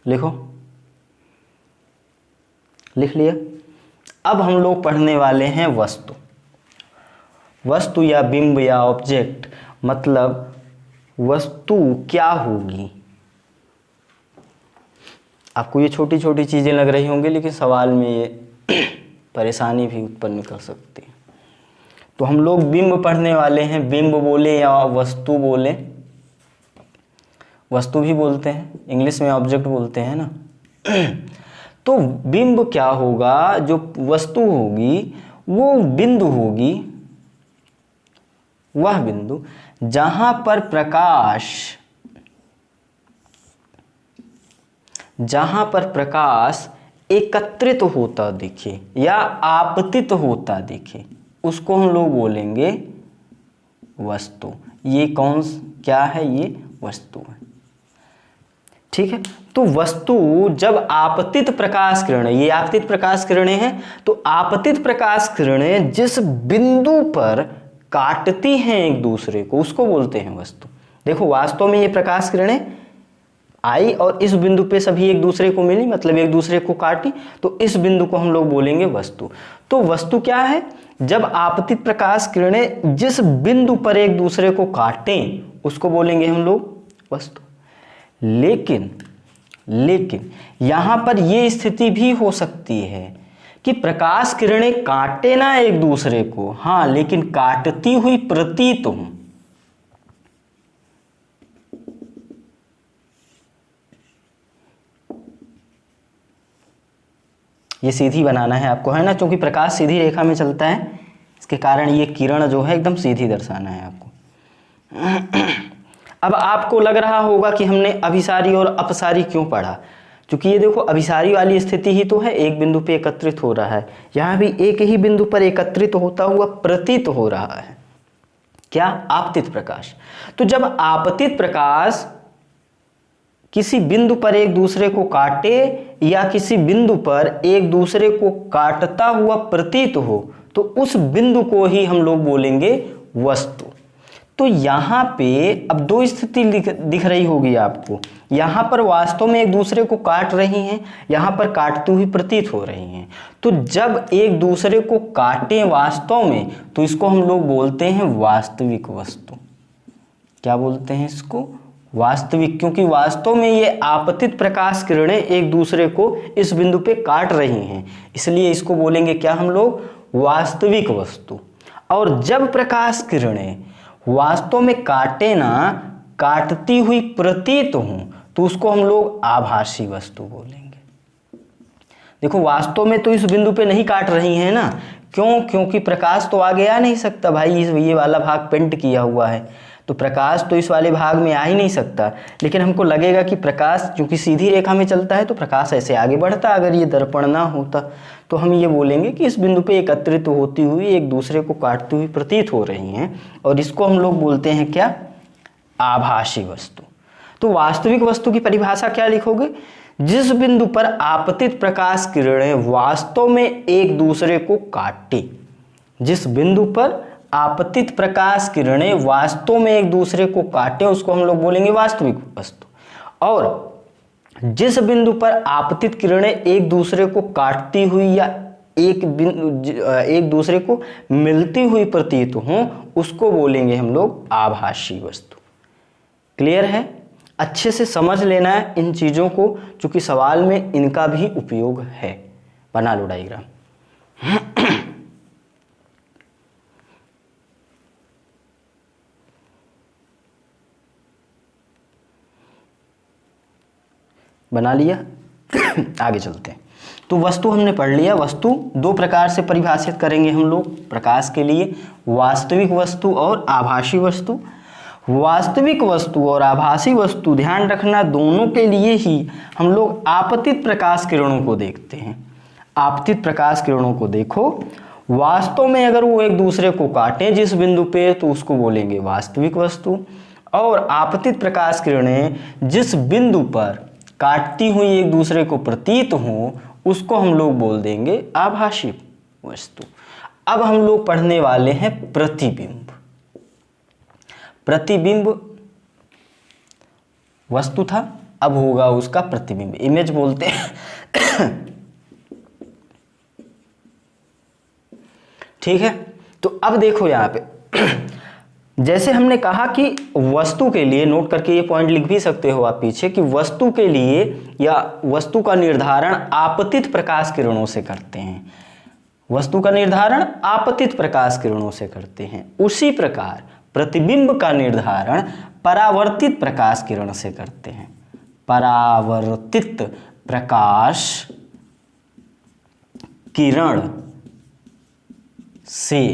लिखो, लिख लिया। अब हम लोग पढ़ने वाले हैं वस्तु या बिंब या ऑब्जेक्ट, मतलब वस्तु क्या होगी। आपको ये छोटी छोटी चीज़ें लग रही होंगी, लेकिन सवाल में ये परेशानी भी उत्पन्न कर सकती है। तो हम लोग बिंब पढ़ने वाले हैं। बिंब बोले या वस्तु बोले, वस्तु भी बोलते हैं, इंग्लिश में ऑब्जेक्ट बोलते हैं ना। तो बिंब क्या होगा? जो वस्तु होगी वो बिंदु होगी, वह बिंदु जहां पर प्रकाश जहां पर प्रकाश एकत्रित होता दिखे या आपतित होता दिखे उसको हम लोग बोलेंगे वस्तु। ये क्या है? ये वस्तु है। ठीक है, तो वस्तु जब आपतित प्रकाश किरणें, ये आपतित प्रकाश किरणें हैं, तो आपतित प्रकाश किरणें जिस बिंदु पर काटती हैं एक दूसरे को उसको बोलते हैं वस्तु। देखो वास्तव में ये प्रकाश किरणें आई और इस बिंदु पे सभी एक दूसरे को मिली, मतलब एक दूसरे को काटी, तो इस बिंदु को हम लोग बोलेंगे वस्तु। तो वस्तु क्या है? जब आपतित प्रकाश किरणें जिस बिंदु पर एक दूसरे को काटें उसको बोलेंगे हम लोग वस्तु। लेकिन यहां पर यह स्थिति भी हो सकती है कि प्रकाश किरणें काटे ना एक दूसरे को, हां, लेकिन काटती हुई प्रतीत हो। ये सीधी बनाना है आपको, है ना, क्योंकि प्रकाश सीधी रेखा में चलता है, इसके कारण ये किरण जो है एकदम सीधी दर्शाना है आपको। अब आपको लग रहा होगा कि हमने अभिसारी और अपसारी क्यों पढ़ा, क्योंकि ये देखो अभिसारी वाली स्थिति ही तो है, एक बिंदु पे एकत्रित हो रहा है, यहाँ भी एक ही बिंदु पर एकत्रित होता हुआ प्रतीत हो रहा है। क्या? आपतित प्रकाश। तो जब आपतित प्रकाश किसी बिंदु पर एक दूसरे को काटे या किसी बिंदु पर एक दूसरे को काटता हुआ प्रतीत हो तो उस बिंदु को ही हम लोग बोलेंगे वस्तु। तो यहां पे अब दो स्थिति दिख रही होगी आपको, यहां पर वास्तव में एक दूसरे को काट रही हैं, यहां पर काटती हुई प्रतीत हो रही हैं। तो जब एक दूसरे को काटें वास्तव में तो इसको हम लोग बोलते हैं वास्तविक वस्तु। क्या बोलते हैं इसको? वास्तविक, क्योंकि वास्तव में ये आपतित प्रकाश किरणें एक दूसरे को इस बिंदु पे काट रही हैं, इसलिए इसको बोलेंगे क्या हम लोग? वास्तविक वस्तु। और जब प्रकाश किरणें वास्तव में काटे ना, काटती हुई प्रतीत हों तो उसको हम लोग आभासी वस्तु बोलेंगे। देखो वास्तव में तो इस बिंदु पे नहीं काट रही हैं ना, क्यों? क्योंकि प्रकाश तो आगे आ नहीं सकता भाई, ये वाला भाग पेंट किया हुआ है तो प्रकाश तो इस वाले भाग में आ ही नहीं सकता। लेकिन हमको लगेगा कि प्रकाश क्योंकि सीधी रेखा में चलता है तो प्रकाश ऐसे आगे बढ़ता, अगर ये दर्पण ना होता तो हम ये बोलेंगे कि इस बिंदु पे एकत्रित होती हुई एक दूसरे को काटती हुई प्रतीत हो रही हैं, और इसको हम लोग बोलते हैं क्या? आभासी वस्तु। तो वास्तविक वस्तु की परिभाषा क्या लिखोगे? जिस बिंदु पर आपतित प्रकाश किरणें वास्तव में एक दूसरे को काटे, जिस बिंदु पर आपतित प्रकाश किरणें वास्तव में एक दूसरे को काटे उसको हम लोग बोलेंगे वास्तविक वस्तु। और जिस बिंदु पर आपतित किरणें एक दूसरे को काटती हुई या एक दूसरे को मिलती हुई प्रतीत हों उसको बोलेंगे हम लोग आभासी वस्तु। क्लियर है? अच्छे से समझ लेना है इन चीजों को, क्योंकि सवाल में इनका भी उपयोग है। बना लो डायग्राम। बना लिया? आगे चलते हैं। तो वस्तु हमने पढ़ लिया। वस्तु दो प्रकार से परिभाषित करेंगे हम लोग प्रकाश के लिए, वास्तविक वस्तु और आभासी वस्तु। वास्तविक वस्तु और आभासी वस्तु, ध्यान रखना, दोनों के लिए ही हम लोग आपतित प्रकाश किरणों को देखते हैं। आपतित प्रकाश किरणों को देखो, वास्तव में अगर वो एक दूसरे को काटें जिस बिंदु पे तो उसको बोलेंगे वास्तविक वस्तु, और आपतित प्रकाश किरणें जिस बिंदु पर काटती हुई एक दूसरे को प्रतीत हो उसको हम लोग बोल देंगे आभासी वस्तु। अब हम लोग पढ़ने वाले हैं प्रतिबिंब। प्रतिबिंब वस्तु था, अब होगा उसका प्रतिबिंब, इमेज बोलते हैं। ठीक है, तो अब देखो यहां पे जैसे हमने कहा कि वस्तु के लिए, नोट करके ये पॉइंट लिख भी सकते हो आप पीछे, कि वस्तु के लिए या वस्तु का निर्धारण आपतित प्रकाश किरणों से करते हैं। वस्तु का निर्धारण आपतित प्रकाश किरणों से करते हैं। उसी प्रकार प्रतिबिंब का निर्धारण परावर्तित प्रकाश किरण से करते हैं। परावर्तित प्रकाश किरण से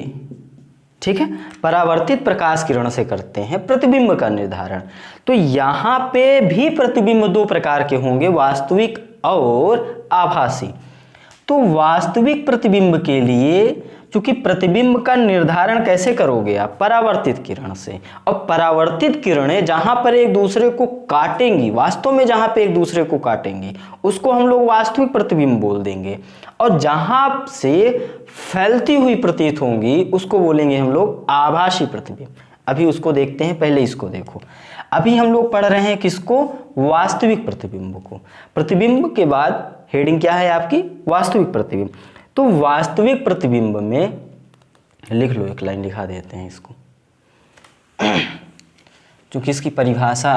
ठीक है, परावर्तित प्रकाश किरण से करते हैं प्रतिबिंब का निर्धारण। तो यहाँ पे भी प्रतिबिंब दो प्रकार के होंगे, वास्तविक और आभासी। तो वास्तविक प्रतिबिंब के लिए, चूंकि प्रतिबिंब का निर्धारण कैसे करोगे आप, परावर्तित किरण से। और परावर्तित किरणें जहां पर एक दूसरे को काटेंगी, वास्तव में जहां पे एक दूसरे को काटेंगी, उसको हम लोग वास्तविक प्रतिबिंब बोल देंगे। और जहां से फैलती हुई प्रतीत होंगी उसको बोलेंगे हम लोग आभासी प्रतिबिंब। अभी उसको देखते हैं, पहले इसको देखो। अभी हम लोग पढ़ रहे हैं किसको, वास्तविक प्रतिबिंब को। प्रतिबिंब के बाद हेडिंग क्या है आपकी, वास्तविक प्रतिबिंब। तो वास्तविक प्रतिबिंब में लिख लो, एक लाइन लिखा देते हैं इसको, क्योंकि इसकी परिभाषा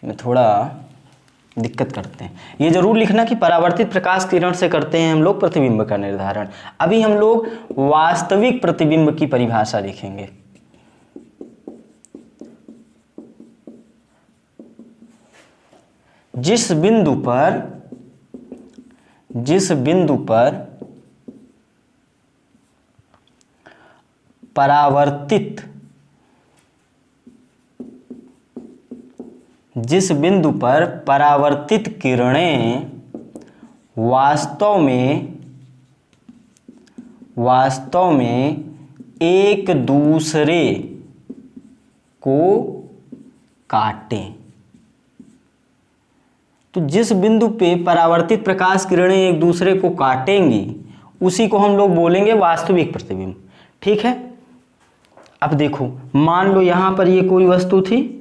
में थोड़ा दिक्कत करते हैं। ये जरूर लिखना कि परावर्तित प्रकाश किरण से करते हैं हम लोग प्रतिबिंब का निर्धारण। अभी हम लोग वास्तविक प्रतिबिंब की परिभाषा लिखेंगे। जिस बिंदु पर परावर्तित, जिस बिंदु पर परावर्तित किरणें वास्तव में एक दूसरे को काटें। तो जिस बिंदु पे परावर्तित प्रकाश किरणें एक दूसरे को काटेंगी उसी को हम लोग बोलेंगे वास्तविक प्रतिबिंब। ठीक है, अब देखो, मान लो यहां पर ये कोई वस्तु थी,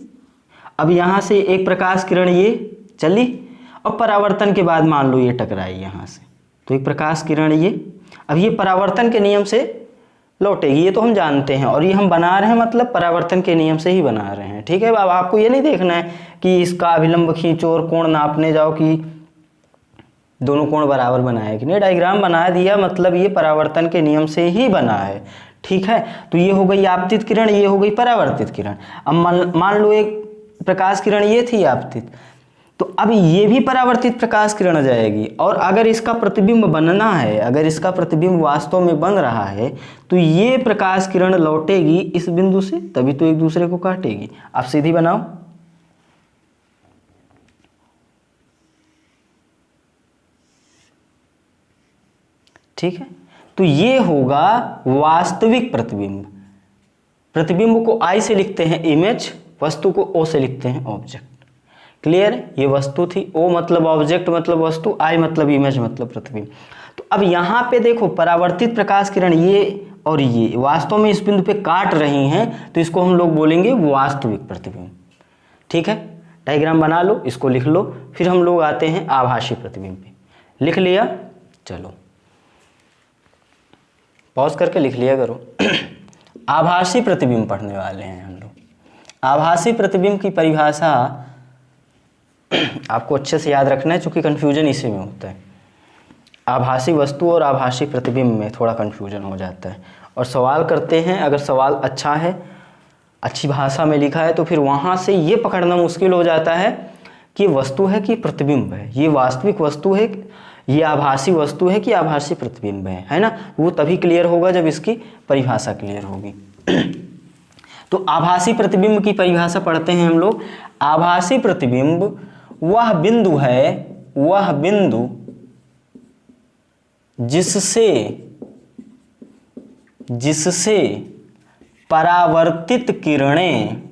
अब यहां से एक प्रकाश किरण ये चली और परावर्तन के बाद मान लो ये टकराई यहां से, तो एक प्रकाश किरण ये, अब ये परावर्तन के नियम से लौटेगी, ये तो हम जानते हैं। और ये हम बना रहे हैं मतलब परावर्तन के नियम से ही बना रहे हैं। ठीक है, अब आपको ये नहीं देखना है कि इसका अभिलंब खींचो और कोण नापने जाओ कि दोनों कोण बराबर बनाए कि नहीं, डायग्राम बना दिया मतलब ये परावर्तन के नियम से ही बना है। ठीक है, तो ये हो गई आपतित किरण, ये हो गई परावर्तित किरण। अब मान लो एक प्रकाश किरण ये थी आपतित, तो अब ये भी परावर्तित प्रकाश किरण जाएगी। और अगर इसका प्रतिबिंब बनना है, अगर इसका प्रतिबिंब वास्तव में बन रहा है, तो ये प्रकाश किरण लौटेगी इस बिंदु से, तभी तो एक दूसरे को काटेगी। आप सीधी बनाओ, ठीक है, तो ये होगा वास्तविक प्रतिबिंब। प्रतिबिंब को आई से लिखते हैं इमेज, वस्तु को ओ से लिखते हैं ऑब्जेक्ट। क्लियर, ये वस्तु थी, ओ मतलब ऑब्जेक्ट मतलब वस्तु, आई मतलब इमेज मतलब प्रतिबिंब। तो अब यहाँ पे देखो परावर्तित प्रकाश किरण ये और ये वास्तव में इस बिंदु पे काट रही हैं, तो इसको हम लोग बोलेंगे वास्तविक प्रतिबिंब। ठीक है, डायग्राम बना लो, इसको लिख लो, फिर हम लोग आते हैं आभासी प्रतिबिंब पे। लिख लिया, चलो पॉज करके लिख लिया करो। आभासी प्रतिबिंब पढ़ने वाले हैं हम लोग। आभासी प्रतिबिंब की परिभाषा आपको अच्छे से याद रखना है, क्योंकि कन्फ्यूजन इसी में होता है। आभासी वस्तु और आभासी प्रतिबिंब में थोड़ा कन्फ्यूजन हो जाता है, और सवाल करते हैं, अगर सवाल अच्छा है, अच्छी भाषा में लिखा है, तो फिर वहाँ से ये पकड़ना मुश्किल हो जाता है कि वस्तु है कि प्रतिबिंब है, ये वास्तविक वस्तु है, ये आभासी वस्तु है कि आभासी प्रतिबिंब है ना। वो तभी क्लियर होगा जब इसकी परिभाषा क्लियर होगी। तो आभासी प्रतिबिंब की परिभाषा पढ़ते हैं हम लोग। आभासी प्रतिबिंब वह बिंदु है, वह बिंदु जिससे परावर्तित किरणें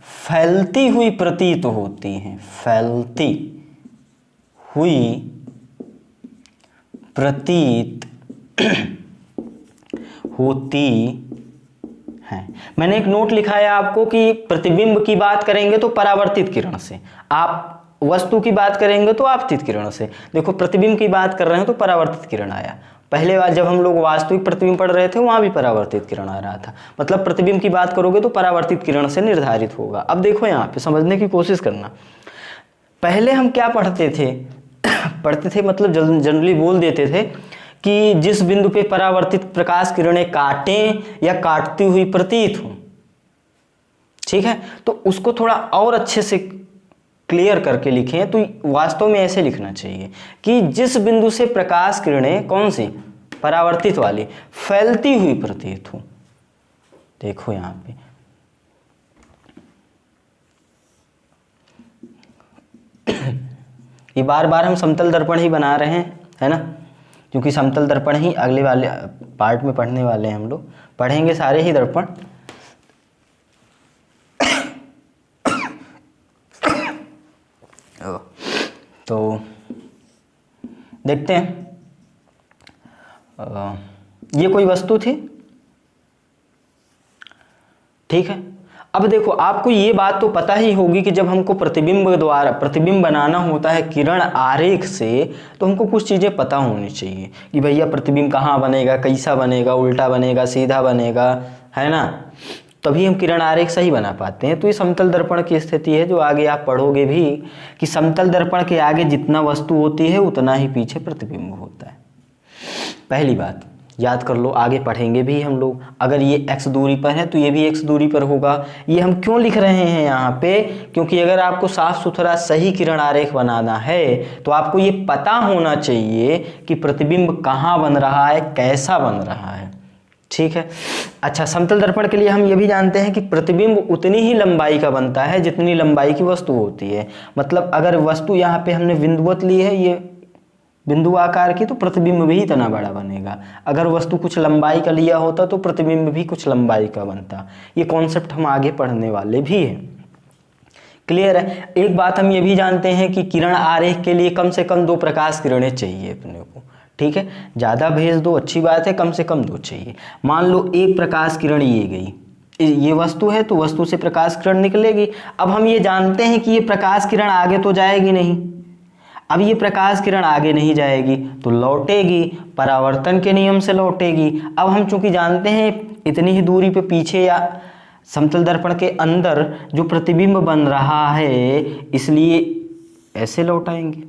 फैलती हुई प्रतीत होती हैं, फैलती हुई प्रतीत होती हैं। मैंने एक नोट लिखा है आपको कि प्रतिबिंब की बात करेंगे तो परावर्तित किरण से, आप वस्तु की बात करेंगे तो आपतित किरण से। देखो प्रतिबिंब की बात कर रहे हैं तो परावर्तित किरण आया। पहले बार जब हम लोग वास्तविक प्रतिबिंब पढ़ रहे थे वहां भी परावर्तित किरण आ रहा था, मतलब प्रतिबिंब की बात करोगे तो परावर्तित किरण से निर्धारित होगा। अब देखो यहाँ पे समझने की कोशिश करना। पहले हम क्या पढ़ते थे मतलब जनरली बोल देते थे कि जिस बिंदु पे परावर्तित प्रकाश किरणें काटें या काटती हुई प्रतीत हों, ठीक है, तो उसको थोड़ा और अच्छे से क्लियर करके लिखें तो वास्तव में ऐसे लिखना चाहिए कि जिस बिंदु से प्रकाश किरणें कौन सी परावर्तित वाली फैलती हुई प्रतीत हो। देखो यहाँ पे ये बार बार हम समतल दर्पण ही बना रहे हैं, है ना, क्योंकि समतल दर्पण ही अगले वाले पार्ट में पढ़ने वाले हैं। हम लोग पढ़ेंगे सारे ही दर्पण। तो देखते हैं, ये कोई वस्तु थी, ठीक है। अब देखो आपको ये बात तो पता ही होगी कि जब हमको प्रतिबिंब बनाना होता है किरण आरेख से, तो हमको कुछ चीज़ें पता होनी चाहिए कि भैया प्रतिबिंब कहाँ बनेगा, कैसा बनेगा, उल्टा बनेगा, सीधा बनेगा, है ना, तभी हम किरण आरेख सही बना पाते हैं। तो ये समतल दर्पण की स्थिति है, जो आगे आप पढ़ोगे भी कि समतल दर्पण के आगे जितना वस्तु होती है उतना ही पीछे प्रतिबिंब होता है। पहली बात याद कर लो, आगे पढ़ेंगे भी हम लोग। अगर ये x दूरी पर है तो ये भी x दूरी पर होगा। ये हम क्यों लिख रहे हैं यहाँ पे, क्योंकि अगर आपको साफ सुथरा सही किरण आरेख बनाना है तो आपको ये पता होना चाहिए कि प्रतिबिंब कहाँ बन रहा है, कैसा बन रहा है, ठीक है। अच्छा, समतल दर्पण के लिए हम ये भी जानते हैं कि प्रतिबिंब उतनी ही लंबाई का बनता है जितनी लंबाई की वस्तु होती है। मतलब अगर वस्तु यहाँ पे हमने बिंदुवत ली है, ये बिंदु आकार की, तो प्रतिबिंब भी इतना बड़ा बनेगा। अगर वस्तु कुछ लंबाई का लिया होता तो प्रतिबिंब भी कुछ लंबाई का बनता। ये कॉन्सेप्ट हम आगे पढ़ने वाले भी हैं, क्लियर है। एक बात हम ये भी जानते हैं कि किरण आरेख के लिए कम से कम 2 प्रकाश किरणें चाहिए अपने को, ठीक है। ज़्यादा भेज दो अच्छी बात है, कम से कम 2 चाहिए। मान लो एक प्रकाश किरण ये गई, ये वस्तु है तो वस्तु से प्रकाश किरण निकलेगी। अब हम ये जानते हैं कि ये प्रकाश किरण आगे तो जाएगी नहीं। अब ये प्रकाश किरण आगे नहीं जाएगी तो लौटेगी, परावर्तन के नियम से लौटेगी। अब हम चूंकि जानते हैं इतनी ही दूरी पे पीछे या समतल दर्पण के अंदर जो प्रतिबिंब बन रहा है, इसलिए ऐसे लौटाएंगे।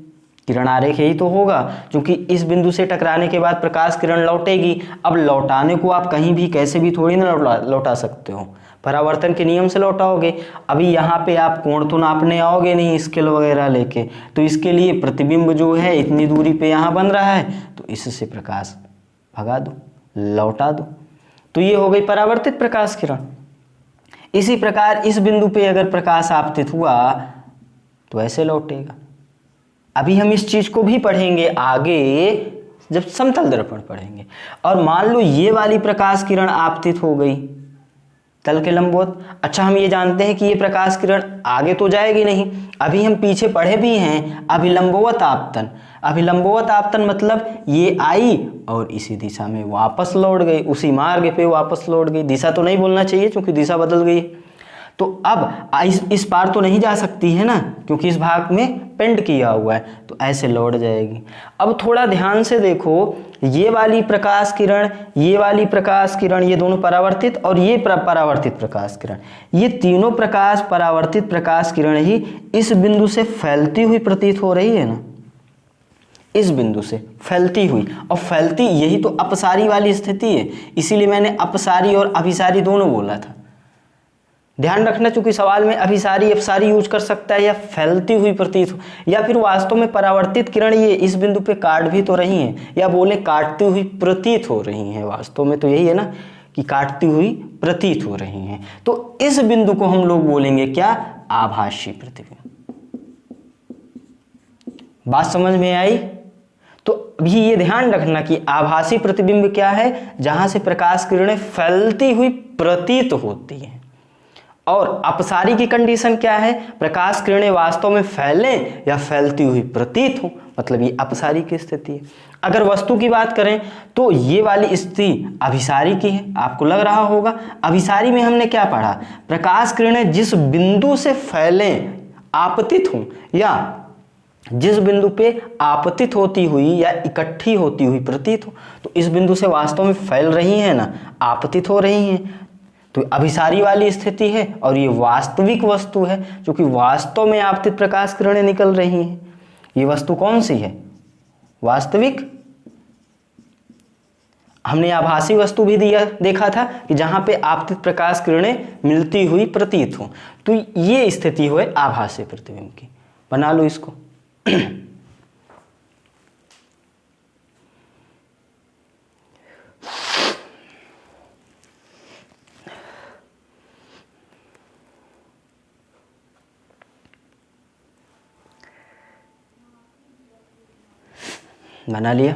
किरण आरेख यही तो होगा, क्योंकि इस बिंदु से टकराने के बाद प्रकाश किरण लौटेगी। अब लौटाने को आप कहीं भी कैसे भी थोड़ी ना लौटा सकते हो, परावर्तन के नियम से लौटाओगे। अभी यहाँ पे आप कोण तो नापने आओगे नहीं स्केल वगैरह लेके, तो इसके लिए प्रतिबिंब जो है इतनी दूरी पे यहाँ बन रहा है तो इससे प्रकाश भगा दो, लौटा दो। तो ये हो गई परावर्तित प्रकाश किरण। इसी प्रकार इस बिंदु पे अगर प्रकाश आपतित हुआ तो ऐसे लौटेगा। अभी हम इस चीज को भी पढ़ेंगे आगे जब समतल दर्पण पढ़ेंगे। और मान लो ये वाली प्रकाश किरण आपतित हो गई तल के लंबवत। अच्छा, हम ये जानते हैं कि ये प्रकाश किरण आगे तो जाएगी नहीं। अभी हम पीछे पढ़े भी हैं अभिलंबवत आपतन। अभिलंबवत आपतन मतलब ये आई और इसी दिशा में वापस लौट गई, उसी मार्ग पे वापस लौट गई। दिशा तो नहीं बोलना चाहिए क्योंकि दिशा बदल गई। तो अब इस पार तो नहीं जा सकती है ना, क्योंकि इस भाग में पेंट किया हुआ है, तो ऐसे लौट जाएगी। अब थोड़ा ध्यान से देखो, ये वाली प्रकाश किरण, ये वाली प्रकाश किरण, ये दोनों परावर्तित और ये परावर्तित प्रकाश किरण, ये तीनों परावर्तित प्रकाश किरण ही इस बिंदु से फैलती हुई प्रतीत हो रही है ना, इस बिंदु से फैलती हुई। और फैलती यही तो अपसारी वाली स्थिति है, इसीलिए मैंने अपसारी और अभिसारी दोनों बोला था। ध्यान रखना, चूंकि सवाल में अभिसारी अपसारी यूज कर सकता है, या फैलती हुई प्रतीत हो, या फिर वास्तव में परावर्तित किरण ये इस बिंदु पे काट भी तो रही हैं, या बोले काटती हुई प्रतीत हो रही हैं। वास्तव में तो यही है ना कि काटती हुई प्रतीत हो रही हैं। तो इस बिंदु को हम लोग बोलेंगे क्या, आभासी प्रतिबिंब। बात समझ में आई? तो अभी ये ध्यान रखना कि आभासी प्रतिबिंब क्या है, जहां से प्रकाश किरणें फैलती हुई प्रतीत होती हैं। और अपसारी की कंडीशन क्या है, प्रकाश किरणें वास्तव में फैलें या फैलती हुई प्रतीत हो, मतलब ये अपसारी की स्थिति है। अगर वस्तु की बात करें तो ये वाली स्थिति अभिसारी की है। आपको लग रहा होगा अभिसारी में हमने क्या पढ़ा, प्रकाश किरणें जिस बिंदु से फैलें, आपतित हों, या जिस बिंदु पे आपतित होती हुई या इकट्ठी होती हुई प्रतीत हो, तो इस बिंदु से वास्तव में फैल रही है ना, आपतित हो रही हैं, तो अभिसारी वाली स्थिति है। और ये वास्तविक वस्तु है, क्योंकि वास्तव में आपतित प्रकाश किरणें निकल रही हैं। ये वस्तु कौन सी है, वास्तविक। हमने आभासी वस्तु भी देखा था कि जहां पे आपतित प्रकाश किरणें मिलती हुई प्रतीत हो, तो ये स्थिति हुई आभासी प्रतिबिंब की। बना लो इसको। बना लिया।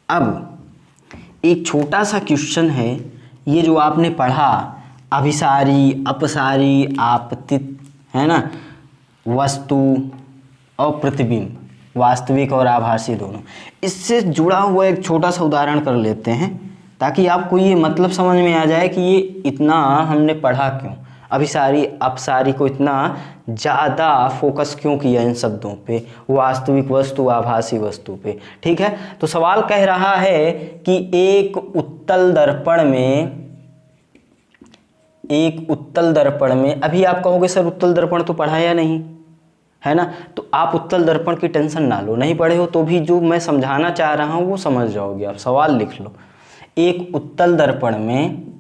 अब एक छोटा सा क्वेश्चन है, ये जो आपने पढ़ा अभिसारी, अपसारी, आपतित, है ना, वस्तु और प्रतिबिंब, वास्तविक और आभासी दोनों, इससे जुड़ा हुआ एक छोटा सा उदाहरण कर लेते हैं ताकि आपको ये मतलब समझ में आ जाए कि ये इतना हमने पढ़ा क्यों, अभिसारी अपसारी को इतना ज़्यादा फोकस क्यों किया इन शब्दों पे, वास्तविक वस्तु, आभासी वस्तु पे। ठीक है, तो सवाल कह रहा है कि एक उत्तल दर्पण में, अभी आप कहोगे सर उत्तल दर्पण तो पढ़ा या नहीं, है ना, तो आप उत्तल दर्पण की टेंशन ना लो, नहीं पढ़े हो तो भी जो मैं समझाना चाह रहा हूँ वो समझ जाओगे आप। सवाल लिख लो, एक उत्तल दर्पण में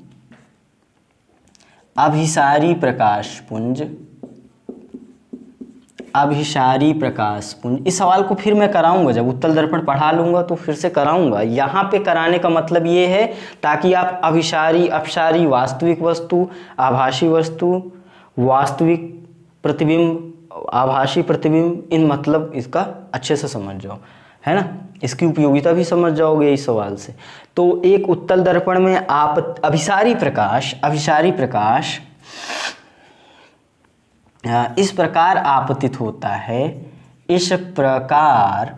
अभिसारी प्रकाश पुंज, इस सवाल को फिर मैं कराऊंगा, जब उत्तल दर्पण पढ़ा लूंगा तो फिर से कराऊंगा। यहाँ पे कराने का मतलब ये है ताकि आप अभिसारी, अपसारी, वास्तविक वस्तु, आभासी वस्तु, वास्तविक प्रतिबिंब, आभासी प्रतिबिंब, इन मतलब इसका अच्छे से समझ जाओ, है ना, इसकी उपयोगिता भी समझ जाओगे इस सवाल से। तो एक उत्तल दर्पण में आप अभिसारी प्रकाश इस प्रकार आपतित होता है, इस प्रकार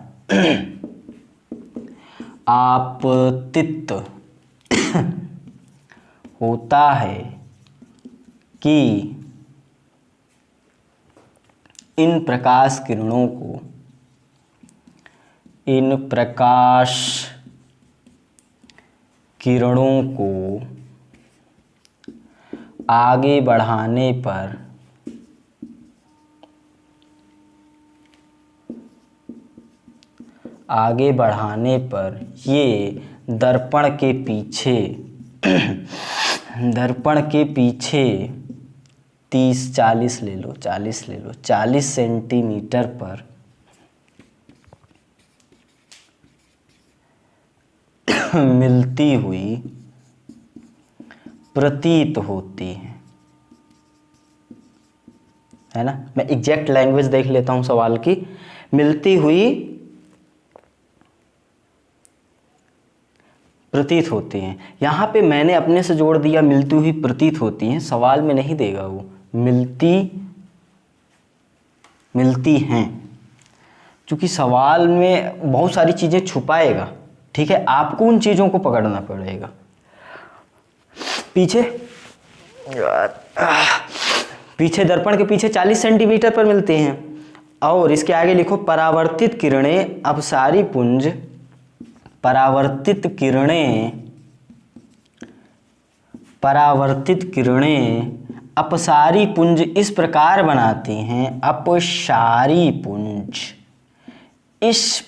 आपतित होता है कि इन प्रकाश किरणों को आगे बढ़ाने पर ये दर्पण के पीछे 30-40 ले लो, 40 सेंटीमीटर पर मिलती हुई प्रतीत होती है ना। मैं एग्जैक्ट लैंग्वेज देख लेता हूं सवाल की, मिलती हुई प्रतीत होती हैं। यहाँ पे मैंने अपने से जोड़ दिया मिलती हुई प्रतीत होती हैं, सवाल में नहीं देगा वो, मिलती हैं, क्योंकि सवाल में बहुत सारी चीज़ें छुपाएगा। ठीक है, आपको उन चीज़ों को पकड़ना पड़ेगा। पीछे दर्पण के पीछे 40 सेंटीमीटर पर मिलते हैं, और इसके आगे लिखो परावर्तित किरणें अपसारी पुंज इस प्रकार बनाती हैं, अपसारी पुंज इस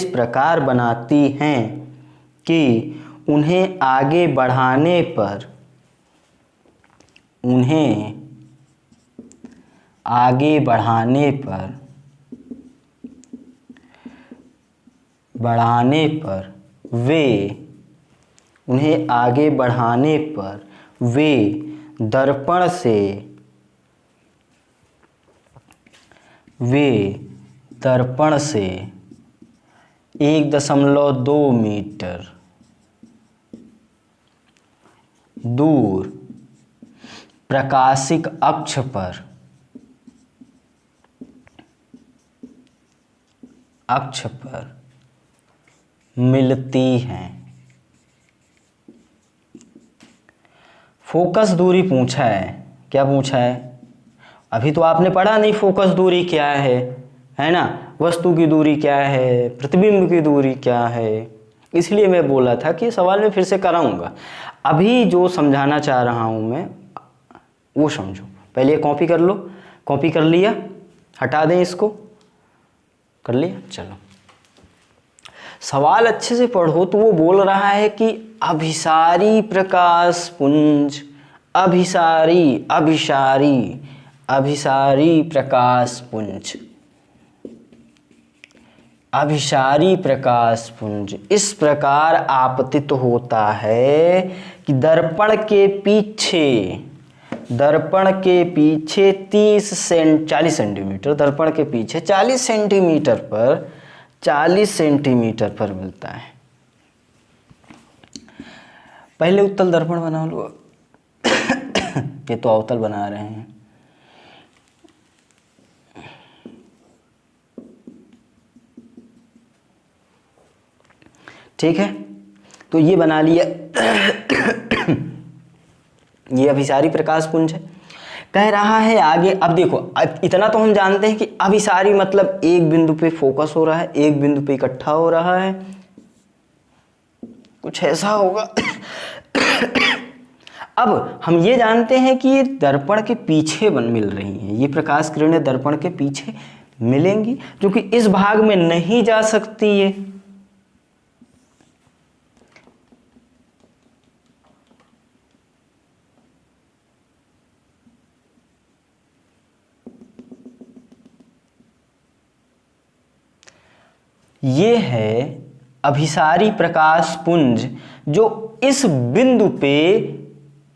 प्रकार बनाती हैं कि उन्हें आगे बढ़ाने पर वे दर्पण से 1.2 मीटर दूर प्रकाशिक अक्ष पर मिलती हैं। फोकस दूरी पूछा है, क्या पूछा है? अभी तो आपने पढ़ा नहीं फोकस दूरी क्या है ना, वस्तु की दूरी क्या है, प्रतिबिंब की दूरी क्या है, इसलिए मैं बोला था कि सवाल में फिर से कराऊंगा। अभी जो समझाना चाह रहा हूं मैं वो समझो। पहले कॉपी कर लो, कॉपी कर लिया, हटा दें इसको, कर लिया, चलो। सवाल अच्छे से पढ़ो तो वो बोल रहा है कि अभिसारी प्रकाश पुंज, अभिसारी अभिसारी अभिसारी प्रकाश पुंज, अभिसारी प्रकाश पुंज इस प्रकार आपतित होता है कि दर्पण के पीछे 40 सेंटीमीटर, दर्पण के पीछे 40 सेंटीमीटर पर मिलता है। पहले उत्तल दर्पण बना लो। ये तो अवतल बना रहे हैं। ठीक है, तो ये बना लिया। ये अभिसारी प्रकाश पुंज है। कह रहा है आगे, अब देखो इतना तो हम जानते हैं कि अभिसारी मतलब एक बिंदु पे फोकस हो रहा है, एक बिंदु पे इकट्ठा हो रहा है, कुछ ऐसा होगा। अब हम ये जानते हैं कि ये दर्पण के पीछे मिल रही हैं, ये प्रकाश किरणें दर्पण के पीछे मिलेंगी, जो कि इस भाग में नहीं जा सकती है। ये है अभिसारी प्रकाश पुंज जो इस बिंदु पे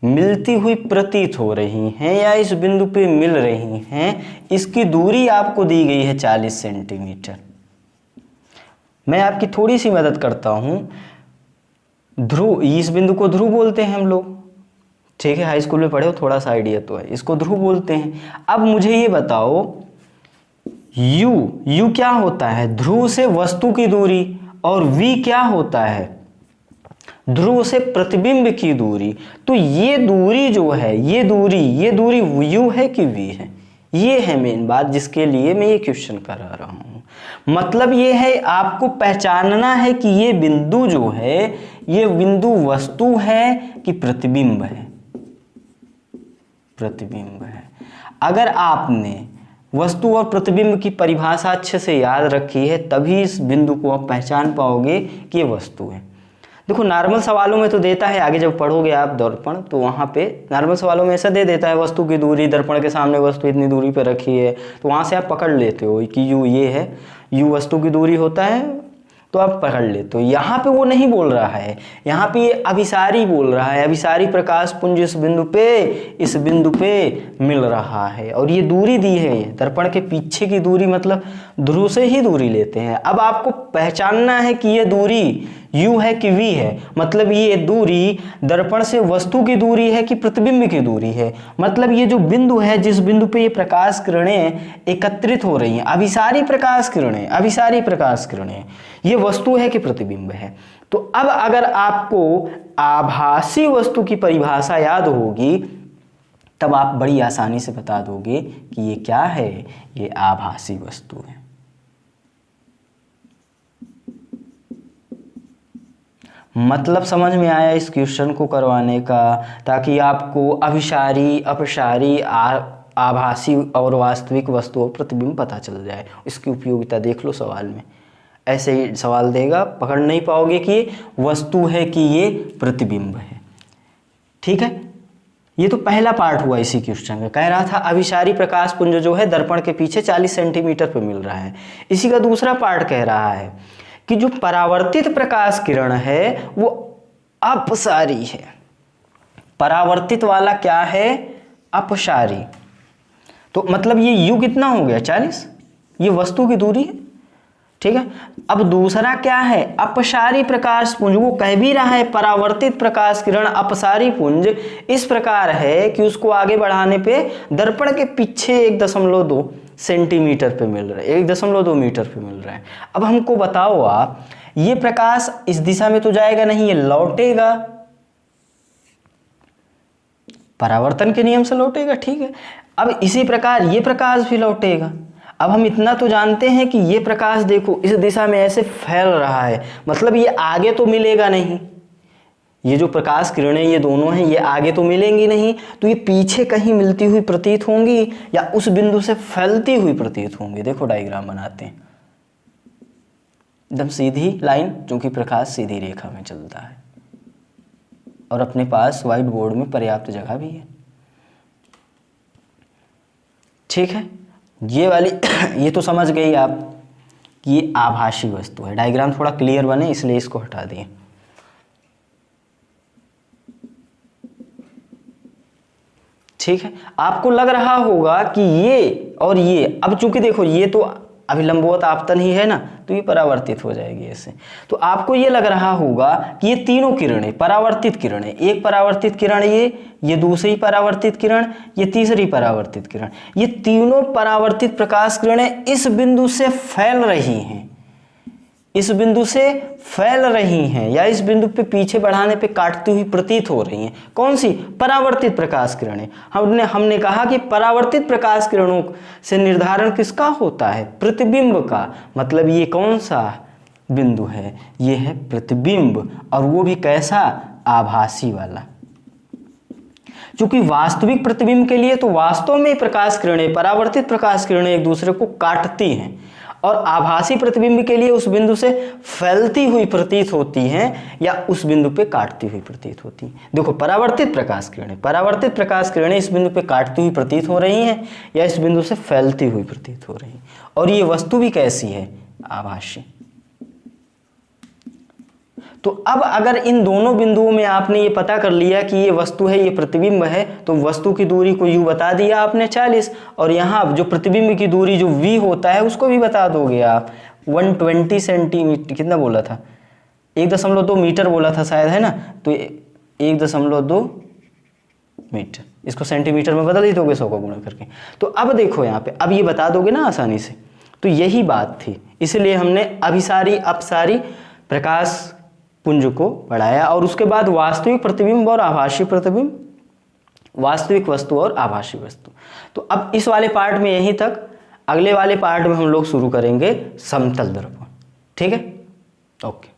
मिलती हुई प्रतीत हो रही हैं या इस बिंदु पे मिल रही हैं। इसकी दूरी आपको दी गई है 40 सेंटीमीटर। मैं आपकी थोड़ी सी मदद करता हूं। ध्रुव, इस बिंदु को ध्रुव बोलते हैं हम लोग, ठीक है, हाई स्कूल में पढ़े हो, थोड़ा सा आइडिया तो है। इसको ध्रुव बोलते हैं। अब मुझे ये बताओ u क्या होता है? ध्रुव से वस्तु की दूरी, और v क्या होता है? ध्रुव से प्रतिबिंब की दूरी। तो ये दूरी जो है, ये दूरी u है कि v है? ये है मेन बात जिसके लिए मैं ये क्वेश्चन करा रहा हूँ। मतलब ये है आपको पहचानना है कि ये बिंदु जो है, ये बिंदु वस्तु है कि प्रतिबिंब है? प्रतिबिंब है। अगर आपने वस्तु और प्रतिबिंब की परिभाषा अच्छे से याद रखी है तभी इस बिंदु को आप पहचान पाओगे कि ये वस्तु है। देखो नॉर्मल सवालों में तो देता है, आगे जब पढ़ोगे आप दर्पण तो वहाँ पे नॉर्मल सवालों में ऐसा दे देता है वस्तु की दूरी, दर्पण के सामने वस्तु इतनी दूरी पे रखी है, तो वहाँ से आप पकड़ लेते हो कि u ये है, u वस्तु की दूरी होता है, तो आप पकड़ लेते हो। यहाँ पे वो नहीं बोल रहा है, यहाँ पे ये अभिसारी बोल रहा है। अभिसारी प्रकाश पुंज इस बिंदु पे मिल रहा है, और ये दूरी दी है, दर्पण के पीछे की दूरी, मतलब ध्रुव से ही दूरी लेते हैं। अब आपको पहचानना है कि ये दूरी u है कि v है, मतलब ये दूरी दर्पण से वस्तु की दूरी है कि प्रतिबिंब की दूरी है। मतलब ये जो बिंदु है, जिस बिंदु पे ये प्रकाश किरणें एकत्रित हो रही हैं, अभिसारी प्रकाश किरणें, ये वस्तु है कि प्रतिबिंब है। तो अब अगर आपको आभासी वस्तु की परिभाषा याद होगी तब आप बड़ी आसानी से बता दोगे कि ये क्या है, ये आभासी वस्तु है। मतलब समझ में आया इस क्वेश्चन को करवाने का, ताकि आपको अभिसारी, अपसारी, आभासी और वास्तविक वस्तु और प्रतिबिंब पता चल जाए। इसकी उपयोगिता देख लो सवाल में, ऐसे ही सवाल देगा, पकड़ नहीं पाओगे कि ये वस्तु है कि ये प्रतिबिंब है। ठीक है, ये तो पहला पार्ट हुआ इसी क्वेश्चन का। कह रहा था अभिसारी प्रकाश पुंज जो है दर्पण के पीछे 40 सेंटीमीटर पर मिल रहा है। इसी का दूसरा पार्ट कह रहा है कि जो परावर्तित प्रकाश किरण है वो अपसारी है। परावर्तित वाला क्या है? अपसारी। तो मतलब ये u कितना हो गया? 40। ये वस्तु की दूरी है, ठीक है। अब दूसरा क्या है? अपसारी प्रकाश पुंज। वो कह भी रहा है परावर्तित प्रकाश किरण अपसारी पुंज इस प्रकार है कि उसको आगे बढ़ाने पे दर्पण के पीछे 1.2 सेंटीमीटर पे मिल रहा है, 1.2 मीटर पे मिल रहा है। अब हमको बताओ आप, ये प्रकाश इस दिशा में तो जाएगा नहीं, ये लौटेगा, परावर्तन के नियम से लौटेगा, ठीक है। अब इसी प्रकार ये प्रकाश भी लौटेगा। अब हम इतना तो जानते हैं कि ये प्रकाश देखो इस दिशा में ऐसे फैल रहा है, मतलब ये आगे तो मिलेगा नहीं। ये जो प्रकाश किरणें ये दोनों हैं, ये आगे तो मिलेंगी नहीं, तो ये पीछे कहीं मिलती हुई प्रतीत होंगी या उस बिंदु से फैलती हुई प्रतीत होंगी। देखो डायग्राम बनाते हैं, एकदम सीधी लाइन, क्योंकि प्रकाश सीधी रेखा में चलता है और अपने पास व्हाइट बोर्ड में पर्याप्त जगह भी है। ठीक है, ये वाली ये तो समझ गई आप कि ये आभासी वस्तु है। डायग्राम थोड़ा क्लियर बने इसलिए इसको हटा दिए। ठीक है, आपको लग रहा होगा कि ये और ये, अब चूंकि देखो ये तो अभी लंबवत आपतन ही है ना, तो ये परावर्तित हो जाएगी ऐसे। तो आपको ये लग रहा होगा कि ये तीनों किरणें परावर्तित किरणें, एक परावर्तित किरण ये दूसरी परावर्तित किरण, ये तीसरी परावर्तित किरण, ये तीनों परावर्तित प्रकाश किरणें इस बिंदु से फैल रही हैं, इस बिंदु से फैल रही हैं या इस बिंदु पे पीछे बढ़ाने पे काटती हुई प्रतीत हो रही हैं। कौन सी? परावर्तित प्रकाश किरणें। हमने कहा कि परावर्तित प्रकाश किरणों से निर्धारण किसका होता है? प्रतिबिंब का। मतलब ये कौन सा बिंदु है? ये है प्रतिबिंब, और वो भी कैसा? आभासी वाला। क्योंकि वास्तविक प्रतिबिंब के लिए तो वास्तव में प्रकाश किरणें, परावर्तित प्रकाश किरणें एक दूसरे को काटती हैं, और आभासी प्रतिबिंब के लिए उस बिंदु से फैलती हुई प्रतीत होती हैं या उस बिंदु पे काटती हुई प्रतीत होती हैं। देखो, परावर्तित प्रकाश किरणें इस बिंदु पे काटती हुई प्रतीत हो रही हैं या इस बिंदु से फैलती हुई प्रतीत हो रही हैं, और ये वस्तु भी कैसी है? आभासी। तो अब अगर इन दोनों बिंदुओं में आपने ये पता कर लिया कि ये वस्तु है, ये प्रतिबिंब है, तो वस्तु की दूरी को u बता दिया आपने 40, और यहाँ जो प्रतिबिंब की दूरी जो v होता है उसको भी बता दोगे आप। 120 सेंटीमीटर, कितना बोला था? 1.2 मीटर बोला था शायद, है ना? तो 1.2 मीटर, इसको सेंटीमीटर में बदल ही दोगे 100 को गुणा करके। तो अब देखो यहाँ पे, अब ये बता दोगे ना आसानी से। तो यही बात थी, इसलिए हमने अभिसारी अपसारी प्रकाश पुंज को पढ़ाया, और उसके बाद वास्तविक प्रतिबिंब और आभासी प्रतिबिंब, वास्तविक वस्तु और आभासी वस्तु। तो अब इस वाले पार्ट में यहीं तक। अगले वाले पार्ट में हम लोग शुरू करेंगे समतल दर्पण। ठीक है, ओके।